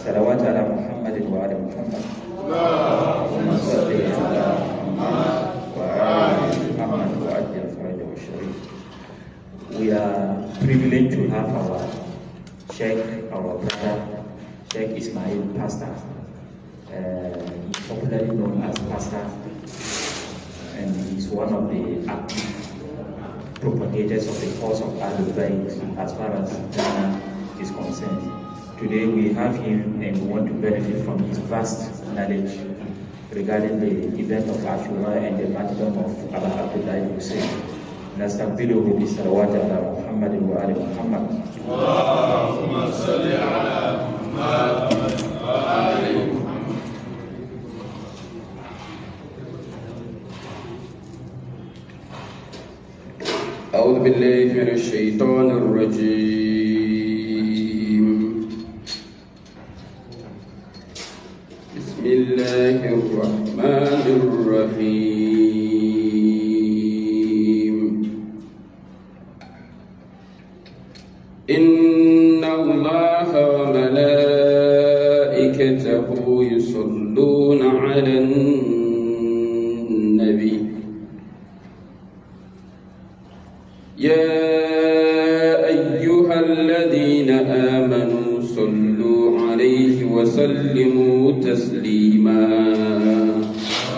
صلوات على محمد وعلى محمد. اللهم صل على محمد وعلى محمد وعجل فرجه الشريف. We are privileged to have our Sheikh, our brother, Sheikh Ismail, pastor. He's popularly known as pastor, and he's one of the active propagators of the cause of Ahlul Bayt as far as Ghana is concerned. Today we have him and we want to benefit from his vast knowledge regarding the event of Ashura and the martyrdom of Abu Abdullah Hussein. نستقبله بالصلوات على محمد وآل محمد. اللهم صل على محمد وآل محمد. أعوذ بالله من الشيطان الرجيم. بسم الله الرحمن الرحيم. إن الله وملائكته يصلون على النبي يا أيها الذين آمنوا صلوا عليه وسلموا تسليما.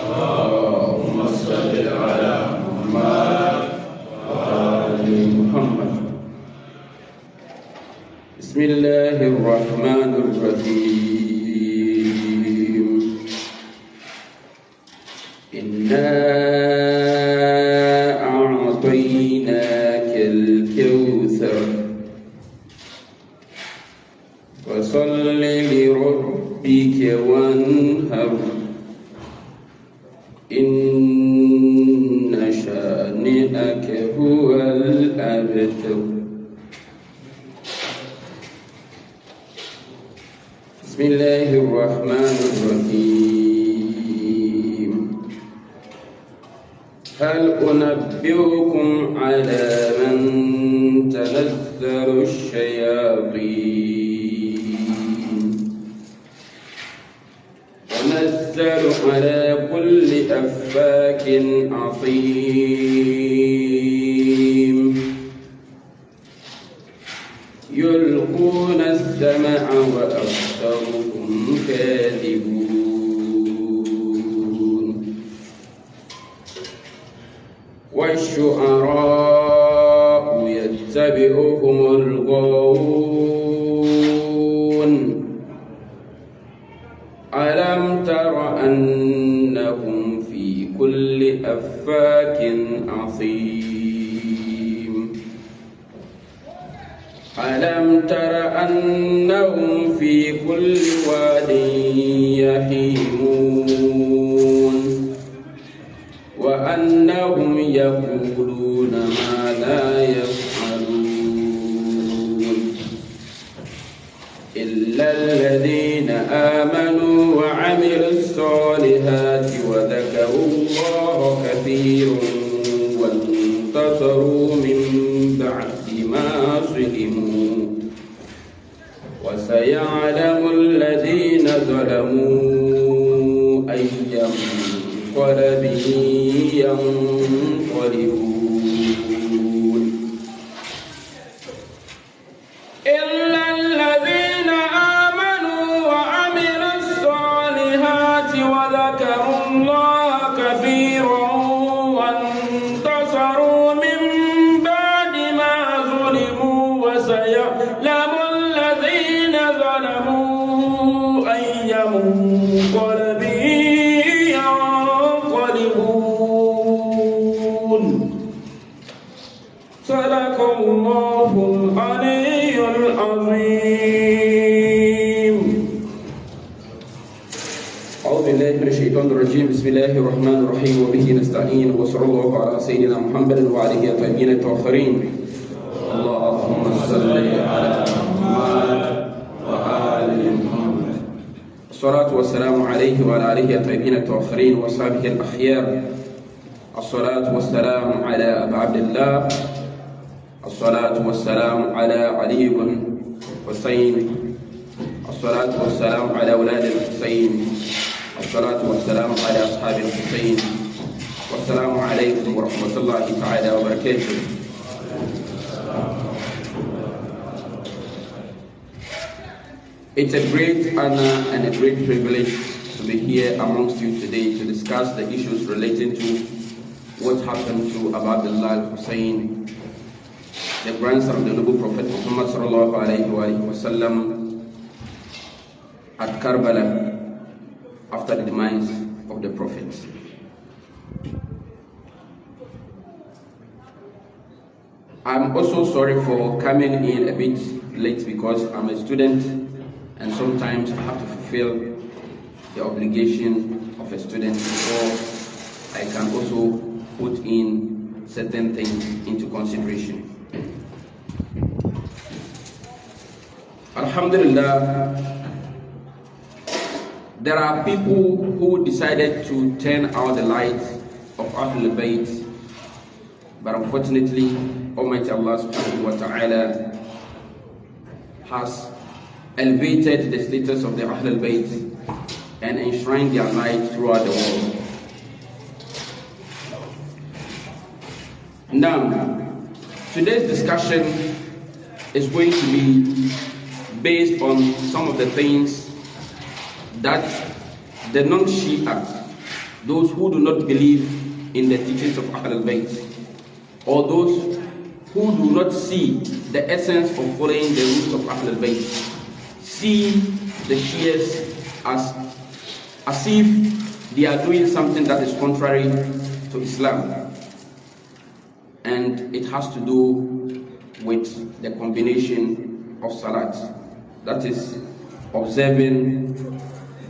اللهم صل على محمد وآل محمد. بسم الله الرحمن الرحيم. إنا أعطيناك الكوثر فصل لربك وانهر إن شانئك هو الأبتر. بسم الله الرحمن الرحيم. هل أنبئكم على من تنزل الشياطين تنزل على كل أفاك أثيم يلقون السمع وأكثرهم كاذبون والشعراء يتبعهم الغاوون ألم تر أنهم في كل أفاك أثيم ألم تر أنهم في كل واد يهيمون وأنهم يقولون ما لا يفعلون إلا الذين آمنوا وعملوا الصالحات وذكروا الله كثيرا أي منقلب ينقلبون إلا الذين آمنوا وعملوا الصالحات وذكروا الله كثيرا وانتصروا من بعد ما ظلموا وسيعلم الذين ظلموا أي منقلب ينقلبون صدق الله العلي العظيم. أعوذ بالله من الشيطان الرجيم. بسم الله الرحمن الرحيم وبه نستعين وصلى الله على سيدنا محمد وعلى آله الطيبين الطاهرين. اللهم صل على محمد وآل محمد. الصلاة والسلام عليه وعلى آله الطيبين الطاهرين وصحبه الأخيار. الصلاة والسلام على أبي عبد الله. الصلاة والسلام على علي بن حسين. الصلاة والسلام على أولاد الحسين. الصلاة والسلام على أصحاب الحسين. والسلام عليكم ورحمة الله تعالى وبركاته. It's a great honor and a great privilege to be here amongst you today to discuss the issues relating to what happened to Abu Abdullah al-Hussein, the grandson of the noble Prophet Muhammad sallallahu alayhi wa sallam, at Karbala after the demise of the Prophet. I'm also sorry for coming in a bit late because I'm a student and sometimes I have to fulfill the obligation of a student before I can also put in certain things into consideration. Alhamdulillah, there are people who decided to turn out the lights of Ahlul Bayt, but unfortunately, Almighty Allah subhanahu wa ta'ala has elevated the status of the Ahlul Bayt and enshrined their light throughout the world. Now, today's discussion is going to be based on some of the things that the non-Shia, those who do not believe in the teachings of Ahlul Bayt, or those who do not see the essence of following the rules of Ahlul Bayt, see the Shias as if they are doing something that is contrary to Islam. And it has to do with the combination of Salat, that is observing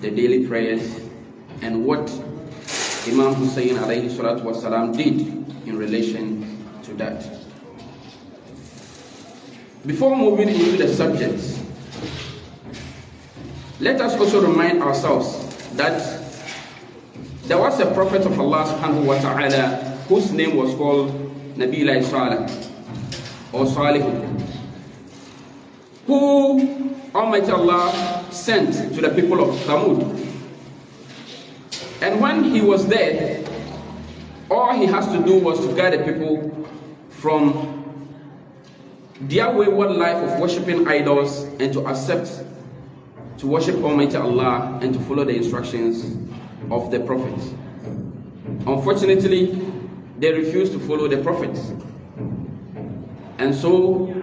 the daily prayers and what Imam Hussein alayhi salatu wasalam did in relation to that. Before moving into the subjects, let us also remind ourselves that there was a prophet of Allah subhanahu wa ta'ala whose name was called Nabi Salih or Salih, who Almighty Allah sent to the people of Thamud. And when he was there, all he has to do was to guide the people from their wayward life of worshipping idols and to accept to worship Almighty Allah and to follow the instructions of the Prophet. Unfortunately, they refused to follow the Prophet. And so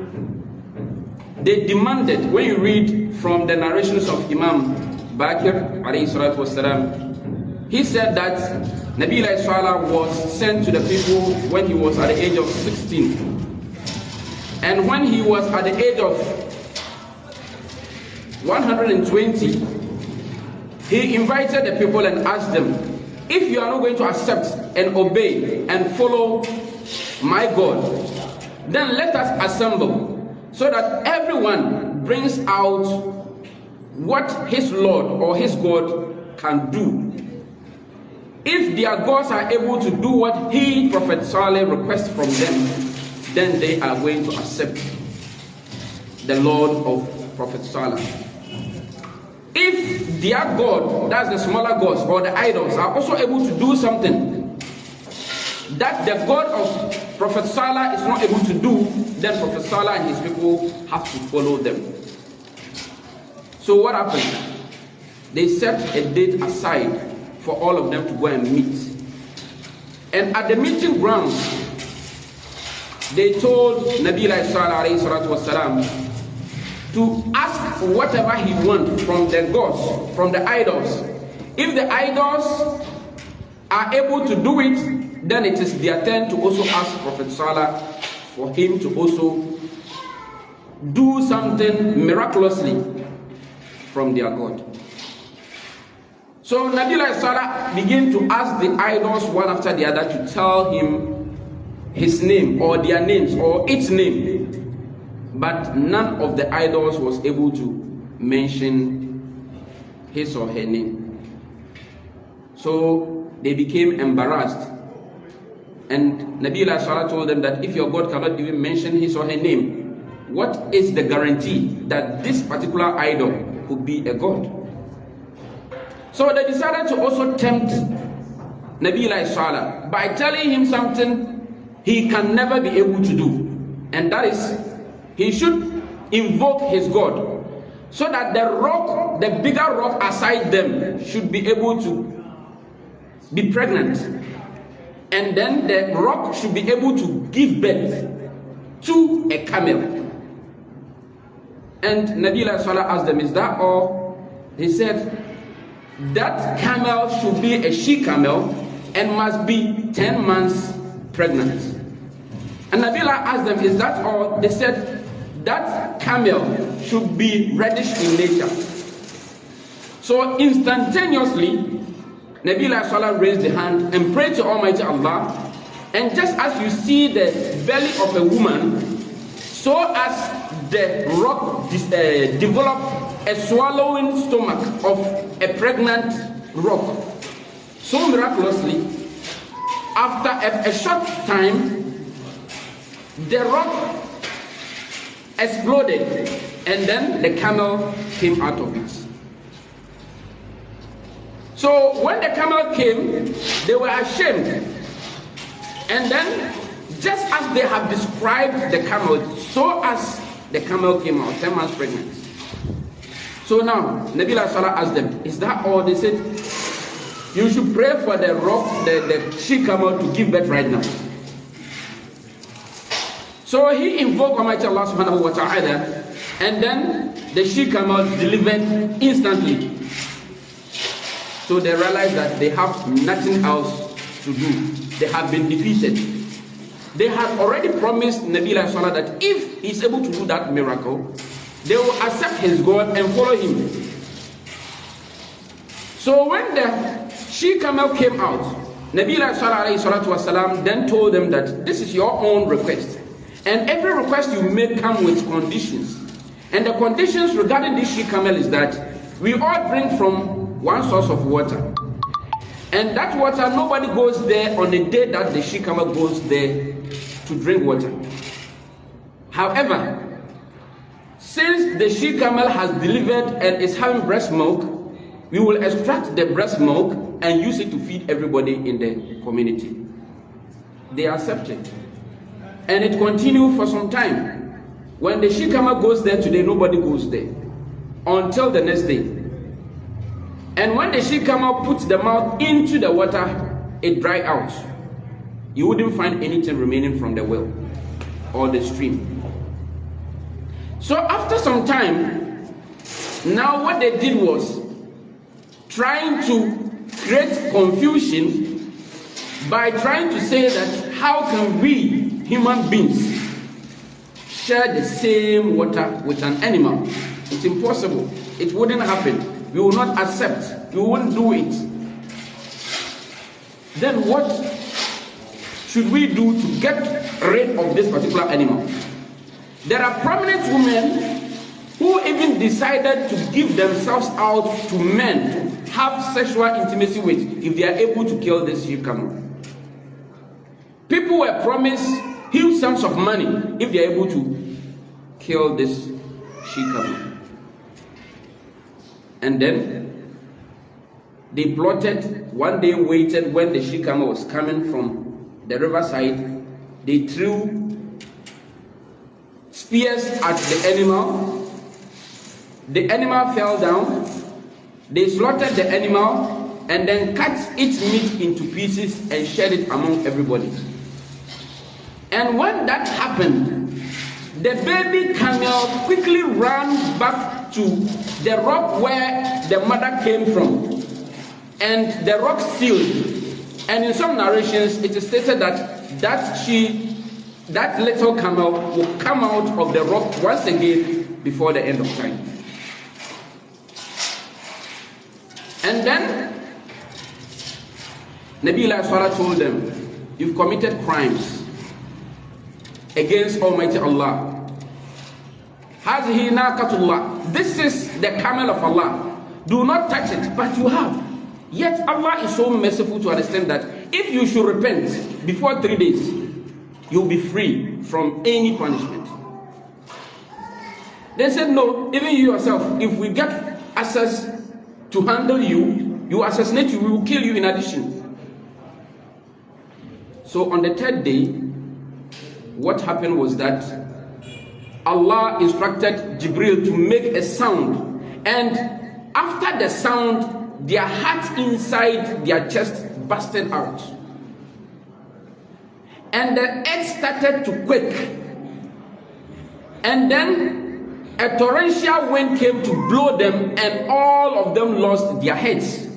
they demanded, when you read from the narrations of Imam Bakir alayhi salatu wasalam, he said that Nabi Salih was sent to the people when he was at the age of 16. And when he was at the age of 120, he invited the people and asked them, if you are not going to accept and obey and follow my God, then let us assemble so that everyone brings out what his Lord or his God can do. If their gods are able to do what he, Prophet Saleh, requests from them, then they are going to accept the Lord of Prophet Saleh. If their God, that's the smaller gods or the idols, are also able to do something that the God of Prophet Saleh is not able to do, then Prophet Saleh and his people have to follow them. So what happened? They set a date aside for all of them to go and meet. And at the meeting ground, they told Nabi Sallallahu to ask whatever he wants from the gods, from the idols. If the idols are able to do it, then it is their turn to also ask Prophet Saleh for him to also do something miraculously from their God. So Nabi Saleh began to ask the idols one after the other to tell him his name or their names or its name. But none of the idols was able to mention his or her name. So they became embarrassed. And Nabi Saleh told them that if your God cannot even mention his or her name, what is the guarantee that this particular idol could be a god? So they decided to also tempt Nabi Saleh by telling him something he can never be able to do. And that is, he should invoke his God, so that the rock, the bigger rock aside them, should be able to be pregnant. And then the rock should be able to give birth to a camel. And Nabi Saleh asked them, is that all? He said, that camel should be a she camel and must be 10 months pregnant. And Nabi asked them, is that all? They said, that camel should be reddish in nature. So instantaneously, Nabi Saleh raised the hand and prayed to Almighty Allah. And just as you see the belly of a woman, so as the rock developed a swallowing stomach of a pregnant rock, so miraculously, after a short time, the rock exploded, and then the camel came out of it. So when the camel came, they were ashamed. And then, just as they have described the camel, so as the camel came out, 10 months pregnant. So now, Nabi Saleh asked them, is that all? They said, you should pray for the rock, the she camel to give birth right now. So he invoked Almighty Allah subhanahu wa ta'ala, and then the she camel delivered instantly. So they realized that they have nothing else to do. They have been defeated. They had already promised Nabi Saleh that if he's able to do that miracle, they will accept his God and follow him. So when the she camel came out, Nabi Saleh then told them that this is your own request. And every request you make come with conditions. And the conditions regarding this she camel is that we all drink from one source of water. And that water, nobody goes there on the day that the she camel goes there to drink water. However, since the she camel has delivered and is having breast milk, we will extract the breast milk and use it to feed everybody in the community. They accepted. And it continued for some time. When the she camel goes there today, nobody goes there until the next day. And when the she camel puts the mouth into the water, it dries out. You wouldn't find anything remaining from the well or the stream. So after some time, now what they did was trying to create confusion by trying to say that how can we human beings share the same water with an animal? It's impossible. It wouldn't happen. We will not accept. We won't do it. Then what should we do to get rid of this particular animal? There are prominent women who even decided to give themselves out to men to have sexual intimacy with if they are able to kill this she camel. People were promised huge sums of money if they are able to kill this she camel. And then They plotted, one day waited when the Sheikh camel was coming from the riverside. They threw spears at the animal. The animal fell down. They slaughtered the animal and then cut its meat into pieces and shared it among everybody. And when that happened, the baby camel quickly ran back to the rock where the mother came from. And the rock sealed. And in some narrations, it is stated that little camel will come out of the rock once again before the end of time. And then Nabi Sallallahu told them, you've committed crimes against Almighty Allah. Hazihi naqatullah. This is the camel of Allah. Do not touch it, but you have. Yet Allah is so merciful to understand that if you should repent before 3 days, you'll be free from any punishment. They said, no, even you yourself, if we get access to handle you, you assassinate you, we will kill you in addition. So on the 3rd day, what happened was that Allah instructed Jibril to make a sound, and after the sound, their heart inside their chest busted out. And the earth started to quake. And then a torrential wind came to blow them, and all of them lost their heads.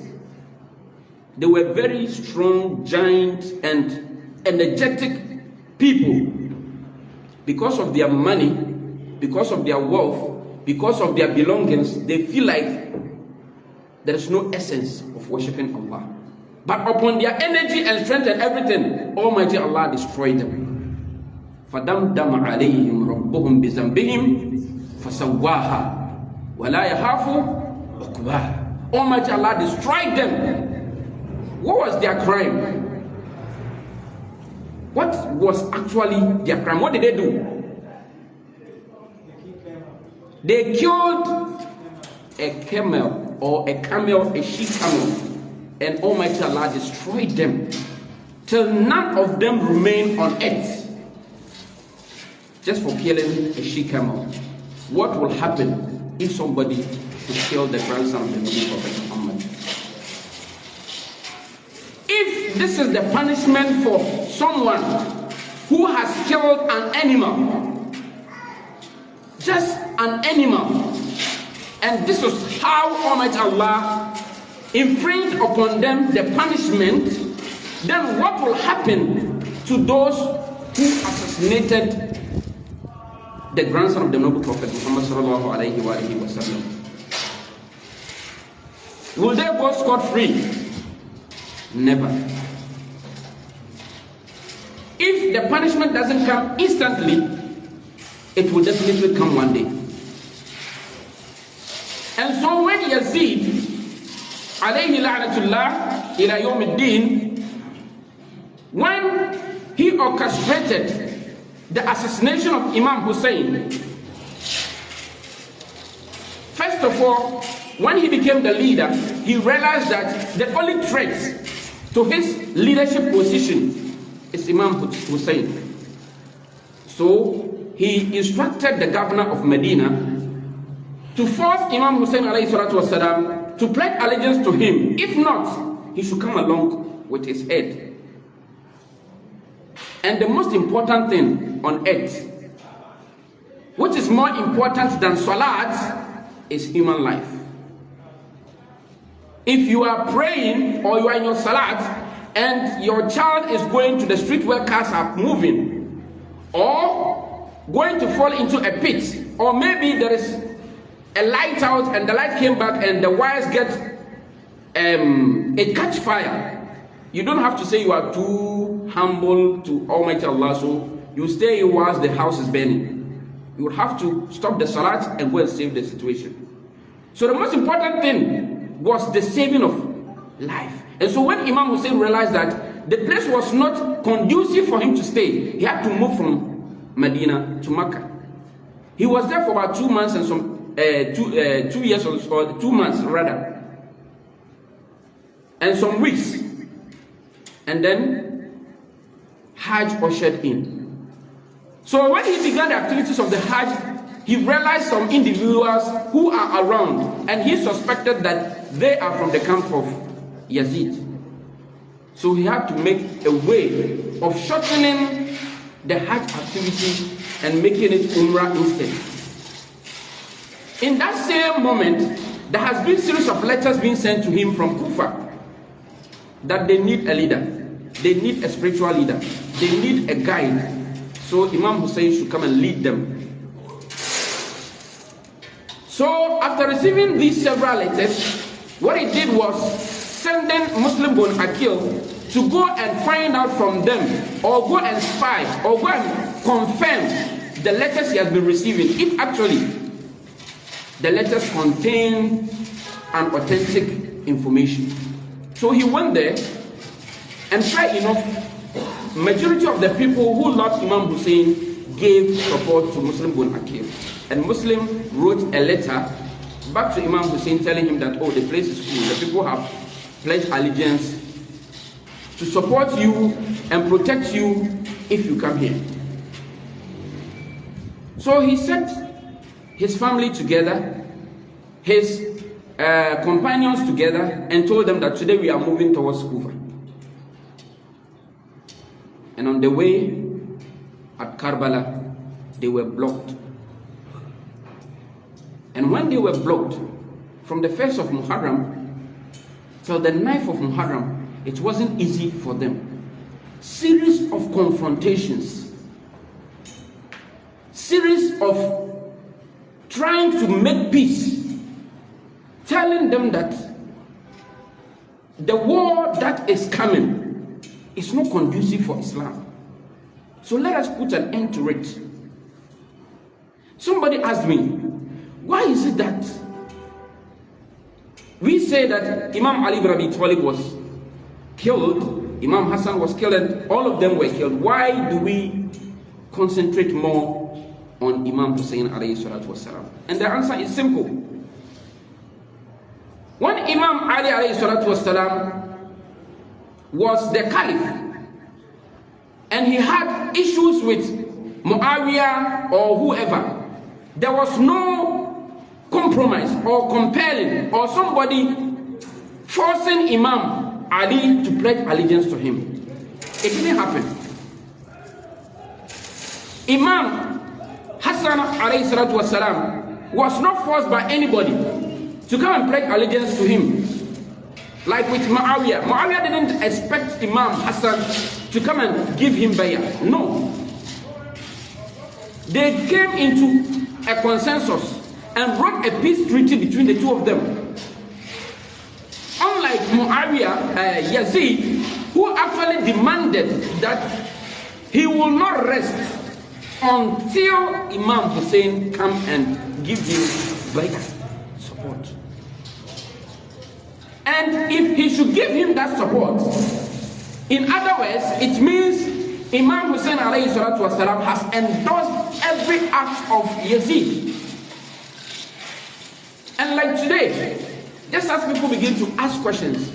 They were very strong, giant, and energetic people. Because of their money, because of their wealth, because of their belongings, they feel like there is no essence of worshipping Allah. But upon their energy and strength and everything, Almighty Allah destroyed them. فَدَمْدَمَ عَلَيْهِمْ رَبُّهُمْ بِذَنْبِهِمْ فَسَوَّاهَا وَلَا يَخَافُ عُقْبَاهَا. Almighty Allah destroyed them. What was their crime? What was actually their crime? What did they do? They killed a camel, or a camel, a she camel, and Almighty Allah destroyed them till none of them remain on earth, just for killing a she camel. What will happen if somebody should kill the grandson of the Noble Prophet Muhammad? If this is the punishment for someone who has killed an animal, just an animal, and this is how Almighty Allah infringed upon them the punishment, then what will happen to those who assassinated the grandson of the Noble Prophet Muhammad sallallahu alaihi wasallam? Will they go scot-free? Never. If the punishment doesn't come instantly, it will definitely come one day. And so when Yazid, alayhi la'natullah ila yawm ad-din, when he orchestrated the assassination of Imam Hussein, first of all, when he became the leader, he realized that the only threat to his leadership position is Imam Hussein. So he instructed the governor of Medina to force Imam Hussein alayhi salatu wasalam to pledge allegiance to him. If not, he should come along with his head. And the most important thing on earth, which is more important than salat, is human life. If you are praying or you are in your salat and your child is going to the street where cars are moving, or going to fall into a pit, or maybe there is a light out and the light came back and the wires get it catch fire, you don't have to say you are too humble to Almighty Allah, so you stay whilst the house is burning. You would have to stop the salat and go and save the situation. So the most important thing was the saving of life. And so when Imam Hussein realized that the place was not conducive for him to stay, he had to move from Medina to Mecca. He was there for about 2 months and some 2 years or 2 months rather. and some weeks, and then Hajj ushered in. So when he began the activities of the Hajj, he realized some individuals who are around, and he suspected that they are from the camp of Yazid. So he had to make a way of shortening the Hajj activity and making it Umrah instead. In that same moment, there has been a series of letters being sent to him from Kufa that they need a leader, they need a spiritual leader, they need a guide. So Imam Hussein should come and lead them. So after receiving these several letters, what he did was sending Muslim Bun Akil to go and find out from them, or go and spy, or go and confirm the letters he has been receiving, if actually the letters contain an authentic information. So he went there, and fair enough, majority of the people who loved Imam Hussein gave support to Muslim Bun Akil. And Muslim wrote a letter back to Imam Hussein telling him that, oh, the place is cool, the people have pledged allegiance to support you and protect you if you come here. So he set his family together, his companions together, and told them that today we are moving towards Kufa. And on the way at Karbala, they were blocked. And when they were blocked, from the 1st of Muharram till the 9th of Muharram, it wasn't easy for them. Series of confrontations, series of trying to make peace, telling them that the war that is coming is not conducive for Islam. So let us put an end to it. Somebody asked me, why is it that we say that Imam Ali ibn Abi Talib was killed, Imam Hassan was killed, and all of them were killed? Why do we concentrate more on Imam Hussein alayhi salatu wasalam? And the answer is simple. When Imam Ali alayhi salatu wasalam was the caliph, and he had issues with Muawiyah or whoever, there was no compromise or compelling or somebody forcing Imam Ali to pledge allegiance to him. It didn't happen. Imam Hassan alayhi salatu wasalam was not forced by anybody to come and pledge allegiance to him. Like with Muawiyah. Muawiyah didn't expect Imam Hassan to come and give him bay'ah. No. They came into a consensus and wrote a peace treaty between the two of them. Unlike Muawiyah, Yazid, who actually demanded that he will not rest until Imam Hussein come and give him bay'ah support. And if he should give him that support, in other words, it means Imam Hussein alayhi salatu wasalam has endorsed every act of Yazid. And like today, just as people begin to ask questions,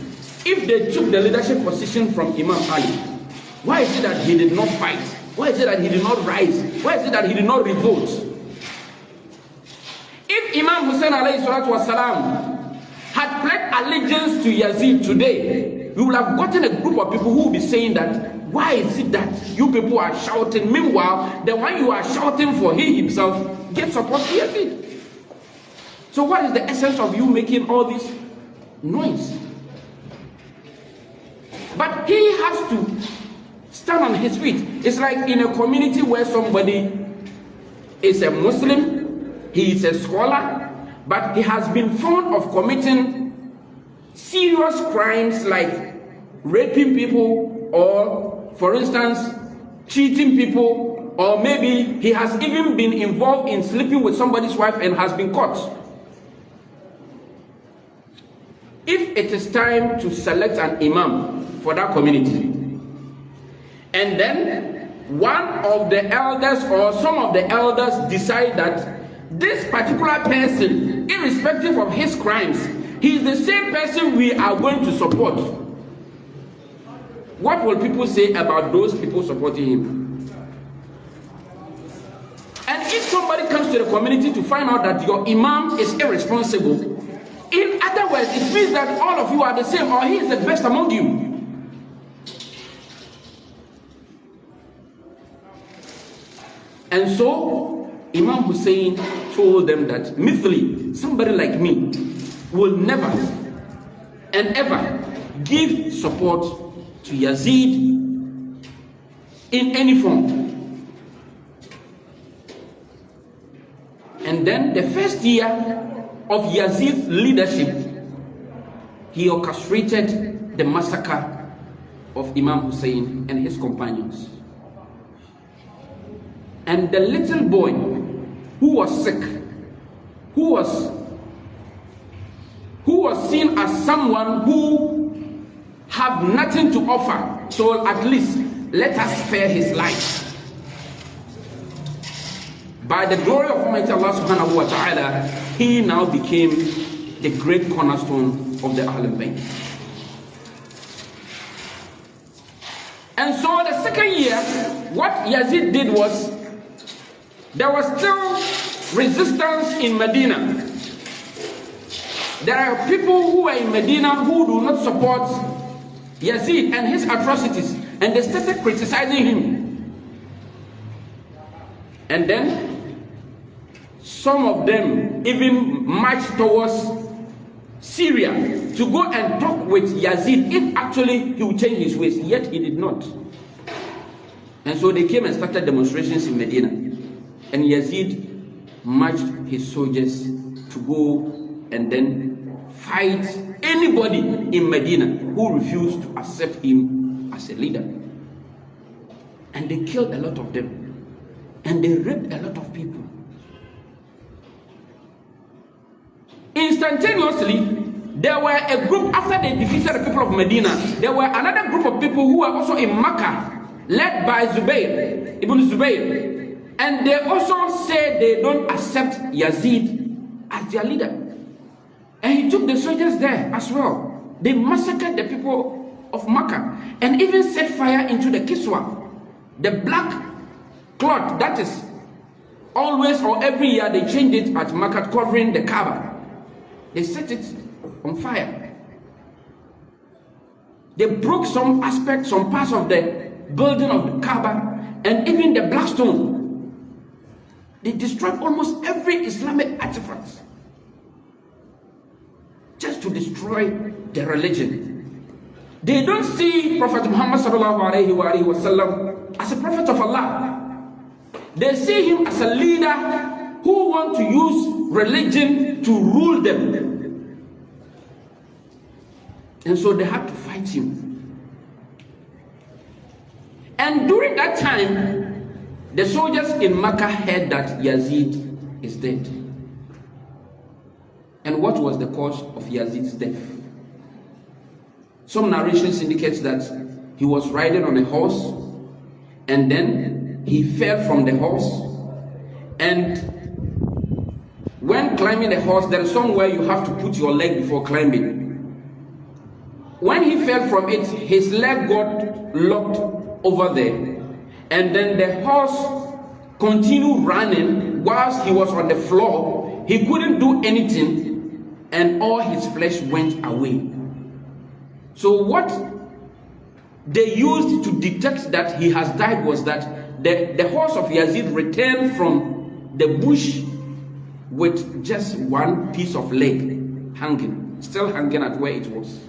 if they took the leadership position from Imam Ali, why is it that he did not fight? Why is it that he did not rise? Why is it that he did not revolt? If Imam Hussein alayhi salatu wasalam had pledged allegiance to Yazid today, we would have gotten a group of people who would be saying that, why is it that you people are shouting? Meanwhile, the one you are shouting for, he himself gets support to Yazid. So what is the essence of you making all this noise? But he has to stand on his feet. It's like in a community where somebody is a Muslim, he is a scholar, but he has been found of committing serious crimes like raping people, or for instance, cheating people, or maybe he has even been involved in sleeping with somebody's wife and has been caught. If it is time to select an imam for that community, and then one of the elders or some of the elders decide that this particular person, irrespective of his crimes, he is the same person we are going to support, what will people say about those people supporting him? And if somebody comes to the community to find out that your imam is irresponsible, in other words, it means that all of you are the same, or he is the best among you. And so Imam Hussein told them that Mithli, somebody like me, will never and ever give support to Yazid in any form. And then the first year of Yazid's leadership, he orchestrated the massacre of Imam Hussein and his companions. And the little boy who was sick, who was seen as someone who have nothing to offer, so at least let us spare his life. By the glory of Almighty Allah subhanahu wa ta'ala, he now became the great cornerstone of the Ahlul Bayt. And so the second year, what Yazid did was, there was still resistance in Medina. There are people who are in Medina who do not support Yazid and his atrocities, and they started criticizing him. And then some of them even marched towards Syria to go and talk with Yazid if actually he would change his ways, yet he did not. And so they came and started demonstrations in Medina. And Yazid marched his soldiers to go and then fight anybody in Medina who refused to accept him as a leader. And they killed a lot of them. And they raped a lot of people. Instantaneously, there were a group, after they defeated the people of Medina, there were another group of people who were also in Makkah, led by Zubayr, Ibn Zubayr. And they also said they don't accept Yazid as their leader. And he took the soldiers there as well. They massacred the people of Makkah and even set fire into the Kiswa, the black cloth that is always or every year they change it at Makkah, covering the Kaaba. They set it on fire. They broke some aspects, some parts of the building of the Kaaba, and even the black stone. They destroyed almost every Islamic artifact just to destroy the religion. They don't see Prophet Muhammad sallallahu alaihi wasallam as a prophet of Allah. They see him as a leader who want to use religion to rule them. And so they had to fight him. And during that time, the soldiers in Makkah heard that Yazid is dead. And what was the cause of Yazid's death? Some narrations indicate that he was riding on a horse, and then he fell from the horse. And when climbing the horse, there is somewhere you have to put your leg before climbing. When he fell from it, his leg got locked over there. And then the horse continued running whilst he was on the floor. He couldn't do anything, and all his flesh went away. So what they used to detect that he has died was that the horse of Yazid returned from the bush with just one piece of leg hanging, still hanging at where it was.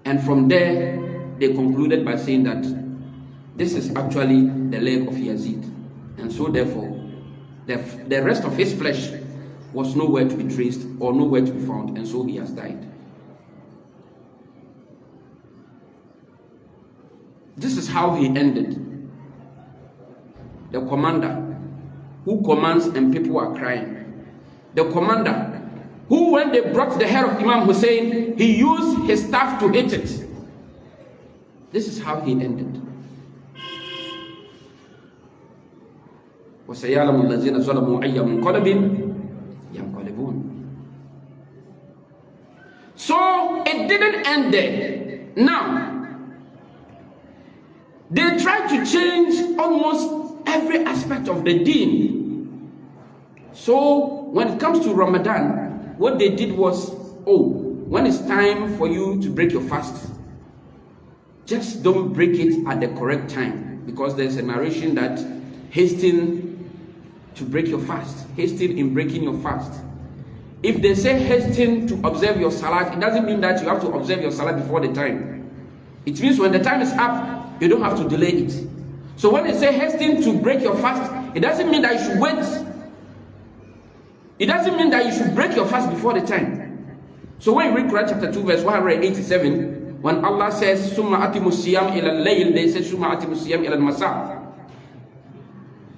And from there, they concluded by saying that this is actually the leg of Yazid. And so therefore, the rest of his flesh was nowhere to be traced or nowhere to be found, and so he has died. This is how he ended. The commander who commands and people are crying. The commander who, when they brought the head of Imam Hussein, he used his staff to hit it. This is how he ended. وَسَيَعْلَمُ الَّذِينَ ظَلَمُوا أَيَّ مُنْقَلَبٍ يَنْقَلِبُونَ. So it didn't end there. Now, they tried to change almost every aspect of the deen. So when it comes to Ramadan, what they did was, when it's time for you to break your fast, just don't break it at the correct time, because there's a narration that hasten to break your fast, hasten in breaking your fast. If they say hasten to observe your salat, it doesn't mean that you have to observe your salat before the time. It means when the time is up, you don't have to delay it. So when they say hasten to break your fast, it doesn't mean that you should wait. It doesn't mean that you should break your fast before the time. So when you read Quran chapter 2 verse 187, when Allah says summa atimu siyam ila al-layl, they say summa atimu siyam ila al-masa.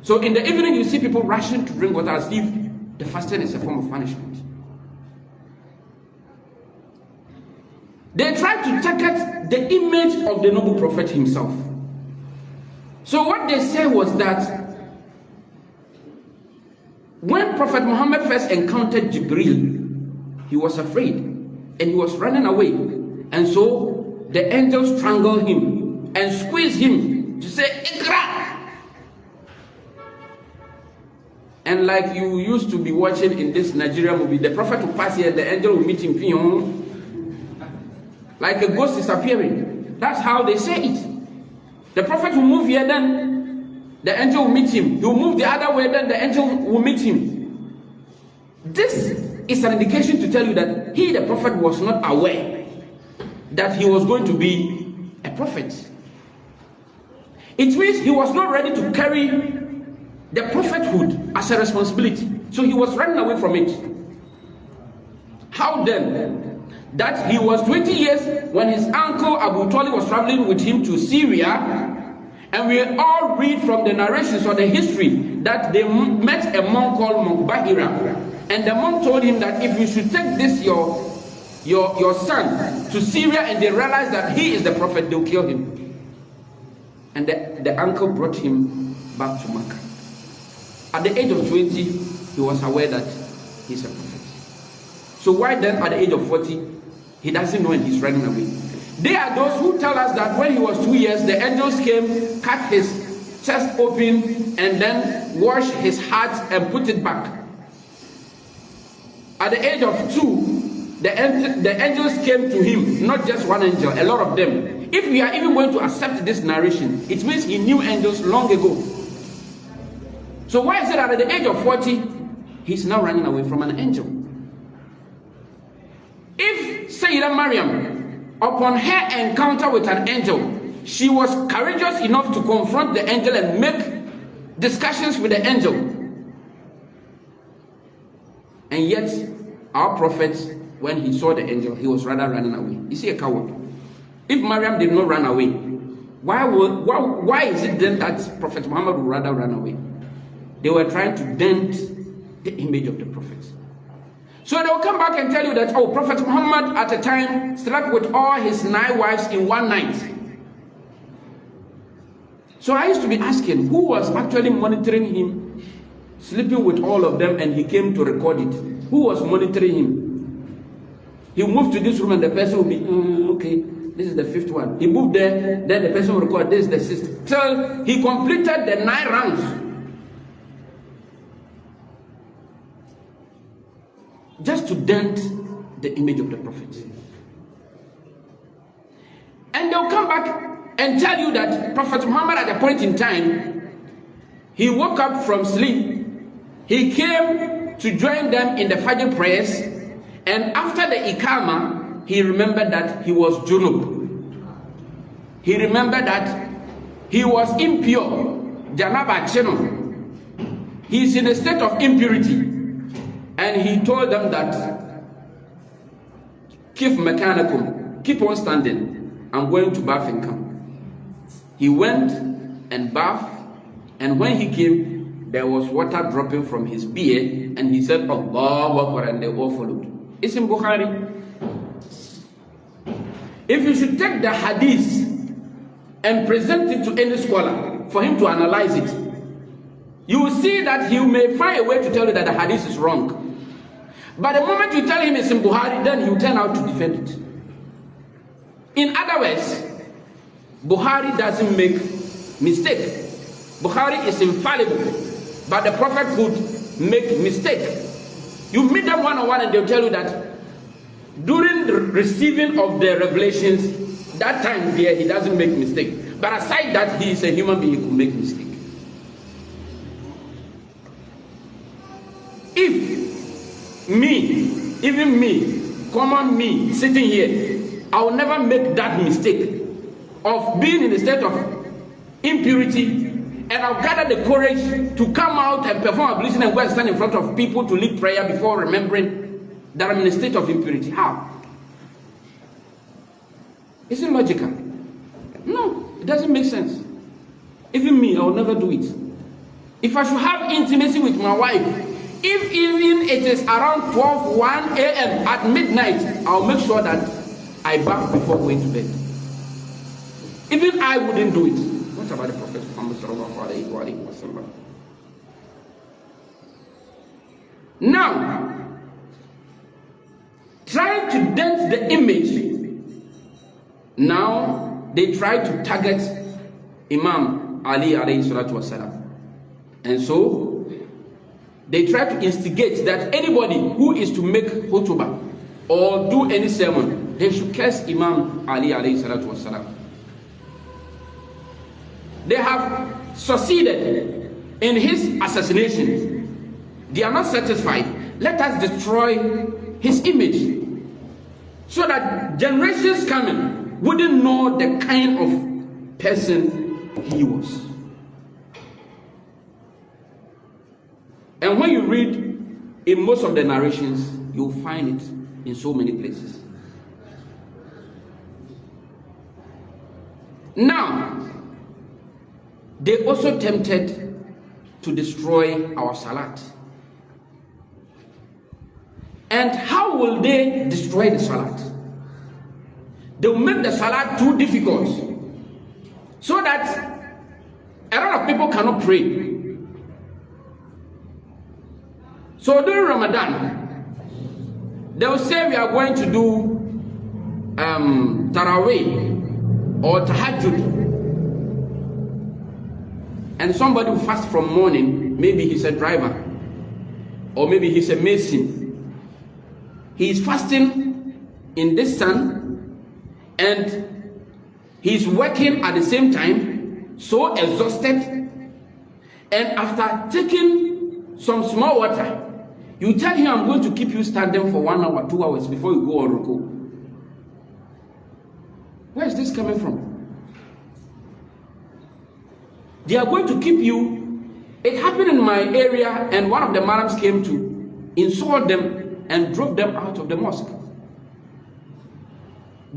So in the evening you see people rushing to drink water as if the fasting is a form of punishment. They try to target the image of the noble prophet himself. So what they say was that when Prophet Muhammad first encountered Jibril, he was afraid and he was running away. And so the angel strangled him and squeezed him to say, Ikra! And like you used to be watching in this Nigerian movie, the prophet will pass here, the angel will meet him, like a ghost is appearing. That's how they say it. The prophet will move here, then the angel will meet him. He will move the other way, then the angel will meet him. This is an indication to tell you that he, the prophet, was not aware that he was going to be a prophet. It means he was not ready to carry the prophethood as a responsibility. So he was running away from it. How then? That he was 20 years when his uncle Abu Talib was traveling with him to Syria. And we all read from the narrations or the history that they met a monk called Monk Bahira. And the monk told him that if you should take this your son to Syria and they realize that he is the prophet, they'll kill him. And the uncle brought him back to Makkah. At the age of 20, he was aware that he's a prophet. So why then at the age of 40, he doesn't know and he's running away? They are those who tell us that when he was 2 years, the angels came, cut his chest open, and then washed his heart and put it back. At the age of 2, the angels came to him, not just one angel, a lot of them. If we are even going to accept this narration, it means he knew angels long ago. So why is it that at the age of 40, he's now running away from an angel? If Sayyidah Maryam, upon her encounter with an angel, she was courageous enough to confront the angel and make discussions with the angel, and yet our prophet, when he saw the angel, he was rather running away. Is he a coward? If Maryam did not run away, why is it then that Prophet Muhammad would rather run away? They were trying to dent the image of the prophet. So they will come back and tell you that, Prophet Muhammad at a time slept with all his 9 wives in one night. So I used to be asking, who was actually monitoring him, sleeping with all of them, and he came to record it? Who was monitoring him? He moved to this room and the person will be, okay, this is the 5th one. He moved there, then the person will record, this is the 6th. Till he completed the 9 rounds. Just to dent the image of the prophet. And they'll come back and tell you that Prophet Muhammad at a point in time, he woke up from sleep, he came to join them in the Fajr prayers, and after the Iqamah, he remembered that he was junub. He remembered that he was impure, janaba cheno. He is in a state of impurity. And he told them that, keep mechanical, keep on standing. I'm going to bath and come. He went and bathed, and when he came, there was water dropping from his beard, and he said, Allahu Akbar, and they all followed. It's in Bukhari. If you should take the hadith and present it to any scholar for him to analyze it, you will see that he may find a way to tell you that the hadith is wrong. But the moment you tell him it's in Buhari, then he will turn out to defend it. In other words, Buhari doesn't make mistake. Buhari is infallible, but the prophet could make mistake. You meet them one-on-one and they'll tell you that during the receiving of the revelations, that time there he doesn't make mistake. But aside that, he is a human being, he could make mistake. If me, even me, common me, sitting here, I will never make that mistake of being in a state of impurity, and I'll gather the courage to come out and perform ablution and go and stand in front of people to lead prayer before remembering that I'm in a state of impurity. How? Is it logical? No, it doesn't make sense. Even me, I will never do it. If I should have intimacy with my wife, if even it is around 12, 1 a.m. at midnight, I'll make sure that I bath before going to bed. Even I wouldn't do it. What about the Prophet Muhammad sallallahu alaihi wasallam? Now, trying to dent the image, now they try to target Imam Ali alayhi salatu wasalam. And so, they try to instigate that anybody who is to make khutbah or do any sermon, they should curse Imam Ali alayhi salatu wasalam. They have succeeded in his assassination. They are not satisfied. Let us destroy his image so that generations coming wouldn't know the kind of person he was. And when you read in most of the narrations, you'll find it in so many places. Now, they also tempted to destroy our salat. And how will they destroy the salat? They will make the salat too difficult so that a lot of people cannot pray. So during Ramadan, they will say we are going to do Taraweeh or Tahajjud. And somebody will fast from morning, maybe he's a driver, or maybe he's a mason. He is fasting in this sun, and he's working at the same time, so exhausted. And after taking some small water, you tell him, I'm going to keep you standing for 1 hour, 2 hours before you go on ruku. Where is this coming from? They are going to keep you. It happened in my area, and one of the madams came to insult them and drove them out of the mosque.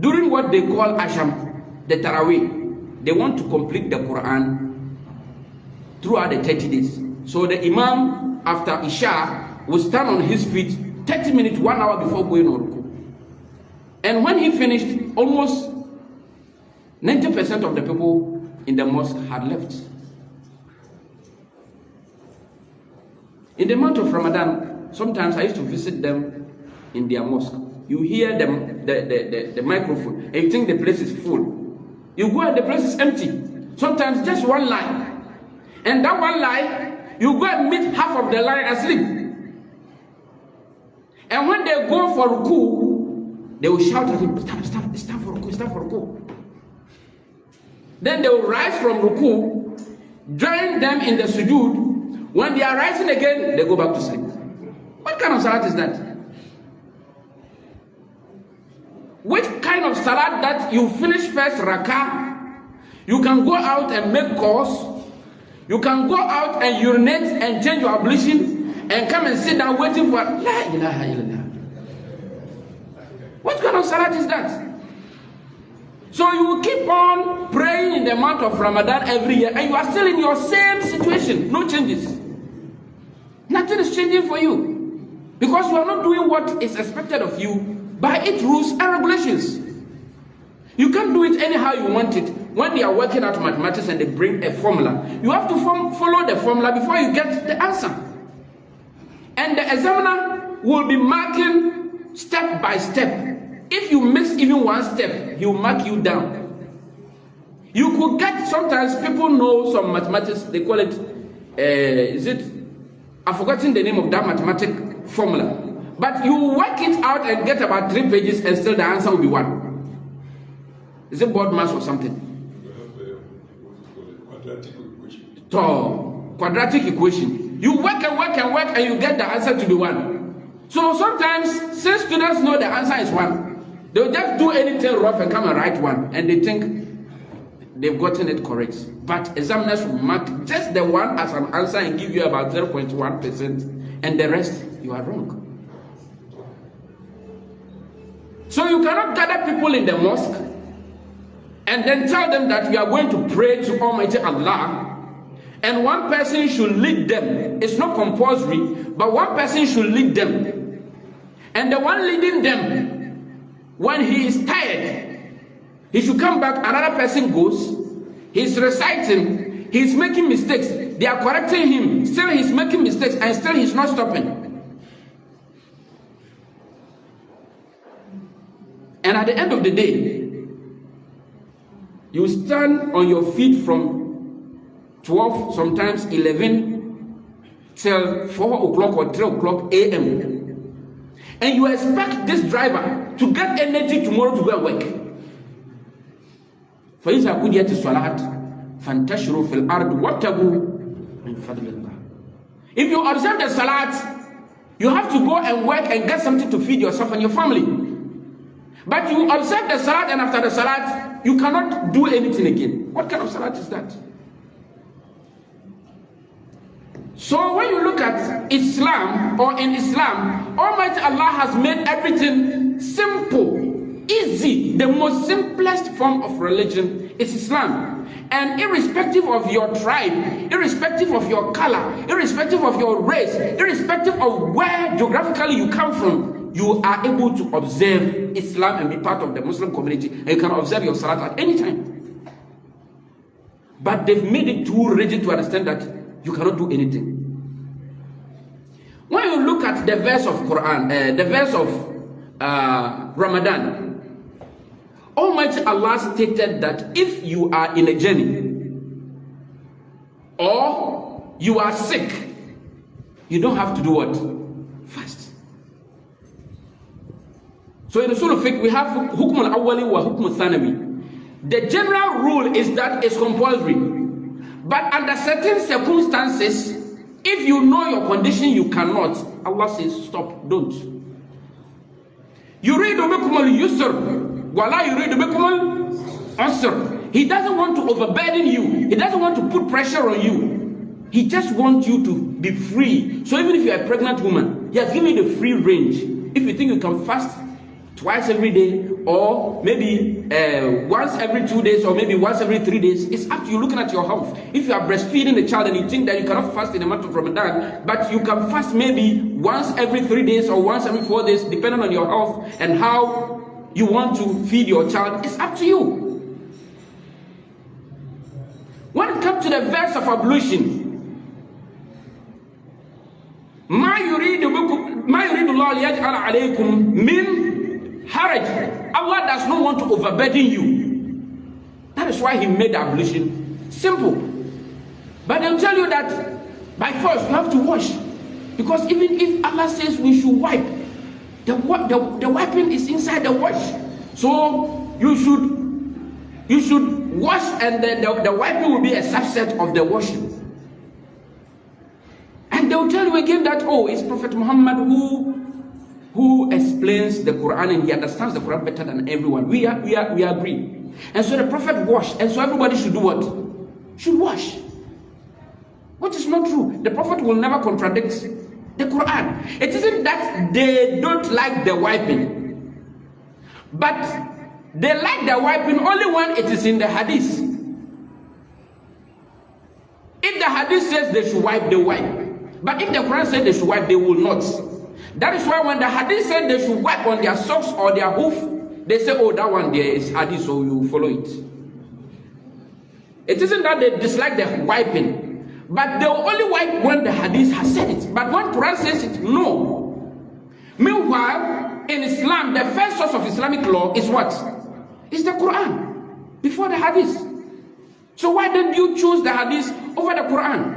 During what they call Asham, the Taraweeh, they want to complete the Quran throughout the 30 days. So the Imam, after Isha, will stand on his feet 30 minutes, 1 hour before going on ruku. And when he finished, almost 90% of the people in the mosque had left. In the month of Ramadan, sometimes I used to visit them in their mosque. You hear them, the microphone, and you think the place is full. You go and the place is empty. Sometimes just one line. And that one line, you go and meet half of the line asleep. And when they go for ruku, they will shout at him, stop for ruku, stop for ruku. Then they will rise from ruku, join them in the sujood. When they are rising again, they go back to sleep. What kind of salat is that? Which kind of salat that you finish first rakah, you can go out and make calls, you can go out and urinate and change your ablution and come and sit down waiting for La ilaha illallah. What kind of salat is that? So you will keep on praying in the month of Ramadan every year, and you are still in your same situation. No changes. Nothing is changing for you, because you are not doing what is expected of you by its rules and regulations. You can't do it anyhow you want it. When they are working out mathematics and they bring a formula, you have to follow the formula before you get the answer. And the examiner will be marking step by step. If you miss even one step, he will mark you down. You could get, sometimes people know some mathematics, they call it, I've forgotten the name of that mathematic formula. But you work it out and get about 3 pages and still the answer will be 1. Is it board mass or something? Quadratic equation. You work and work and work and you get the answer to be 1. So sometimes, since students know the answer is 1, they'll just do anything rough and come and write 1, and they think they've gotten it correct. But examiners will mark just the 1 as an answer and give you about 0.1%, and the rest you are wrong. So you cannot gather people in the mosque and then tell them that we are going to pray to Almighty Allah, and one person should lead them. It's not compulsory, but one person should lead them. And the one leading them, when he is tired, he should come back, another person goes, he's reciting, he's making mistakes, they are correcting him, still he's making mistakes, and still he's not stopping. And at the end of the day, you stand on your feet from 12, sometimes 11, till 4 o'clock or 3 o'clock a.m. And you expect this driver to get energy tomorrow to go and work. فإذا قضيت الصلاة فانتشروا في الأرض وابتغوا من فضل الله. If you observe the salat, you have to go and work and get something to feed yourself and your family. But you observe the salat, and after the salat, you cannot do anything again. What kind of salat is that? So when you look at Islam, or in Islam, Almighty Allah has made everything simple, easy. The most simplest form of religion is Islam. And irrespective of your tribe, irrespective of your color, irrespective of your race, irrespective of where geographically you come from, you are able to observe Islam and be part of the Muslim community, and you can observe your salat at any time. But they've made it too rigid to understand that you cannot do anything. When you look at the verse of Quran, the verse of Ramadan, Almighty Allah stated that if you are in a journey or you are sick, you don't have to do what? Fast. So in the Usul al-Fiqh, we have hukm al-awwali wa hukm al-thanawi. The general rule is that it's compulsory. But under certain circumstances, if you know your condition, you cannot. Allah says, stop, don't. Yuridu bikum al-yusr, wa la yuridu bikum al-usr. He doesn't want to overburden you. He doesn't want to put pressure on you. He just wants you to be free. So even if you are a pregnant woman, he has given you the free range. If you think you can fast twice every day, or maybe once every 2 days, or maybe once every 3 days, it's up to you looking at your health. If you are breastfeeding the child and you think that you cannot fast in the month of Ramadan, but you can fast maybe once every 3 days or once every 4 days, depending on your health and how you want to feed your child, it's up to you. When it comes to the verse of ablution, ما يريد الله ليجعل عليكم من haraj. Allah does not want to overburden you. That is why He made the ablution simple. But they'll tell you that by force you have to wash, because even if Allah says we should wipe, the wiping is inside the wash. So you should wash, and then the wiping will be a subset of the washing. And they'll tell you again that, oh, it's Prophet Muhammad who explains the Quran, and he understands the Quran better than everyone. We agree. And so the Prophet washed, and so everybody should do what? Should wash. Which is not true. The Prophet will never contradict the Quran. It isn't that they don't like the wiping, but they like the wiping only when it is in the hadith. If the hadith says they should wipe, they wipe. But if the Quran says they should wipe, they will not. That is why when the hadith said they should wipe on their socks or their hoof, they say, oh, that one there is hadith, so you follow it. It isn't that they dislike the wiping, but they will only wipe when the hadith has said it. But when Quran says it, no. Meanwhile, in Islam, the first source of Islamic law is what? It's the Quran, before the Hadith. So why don't you choose the Hadith over the Quran?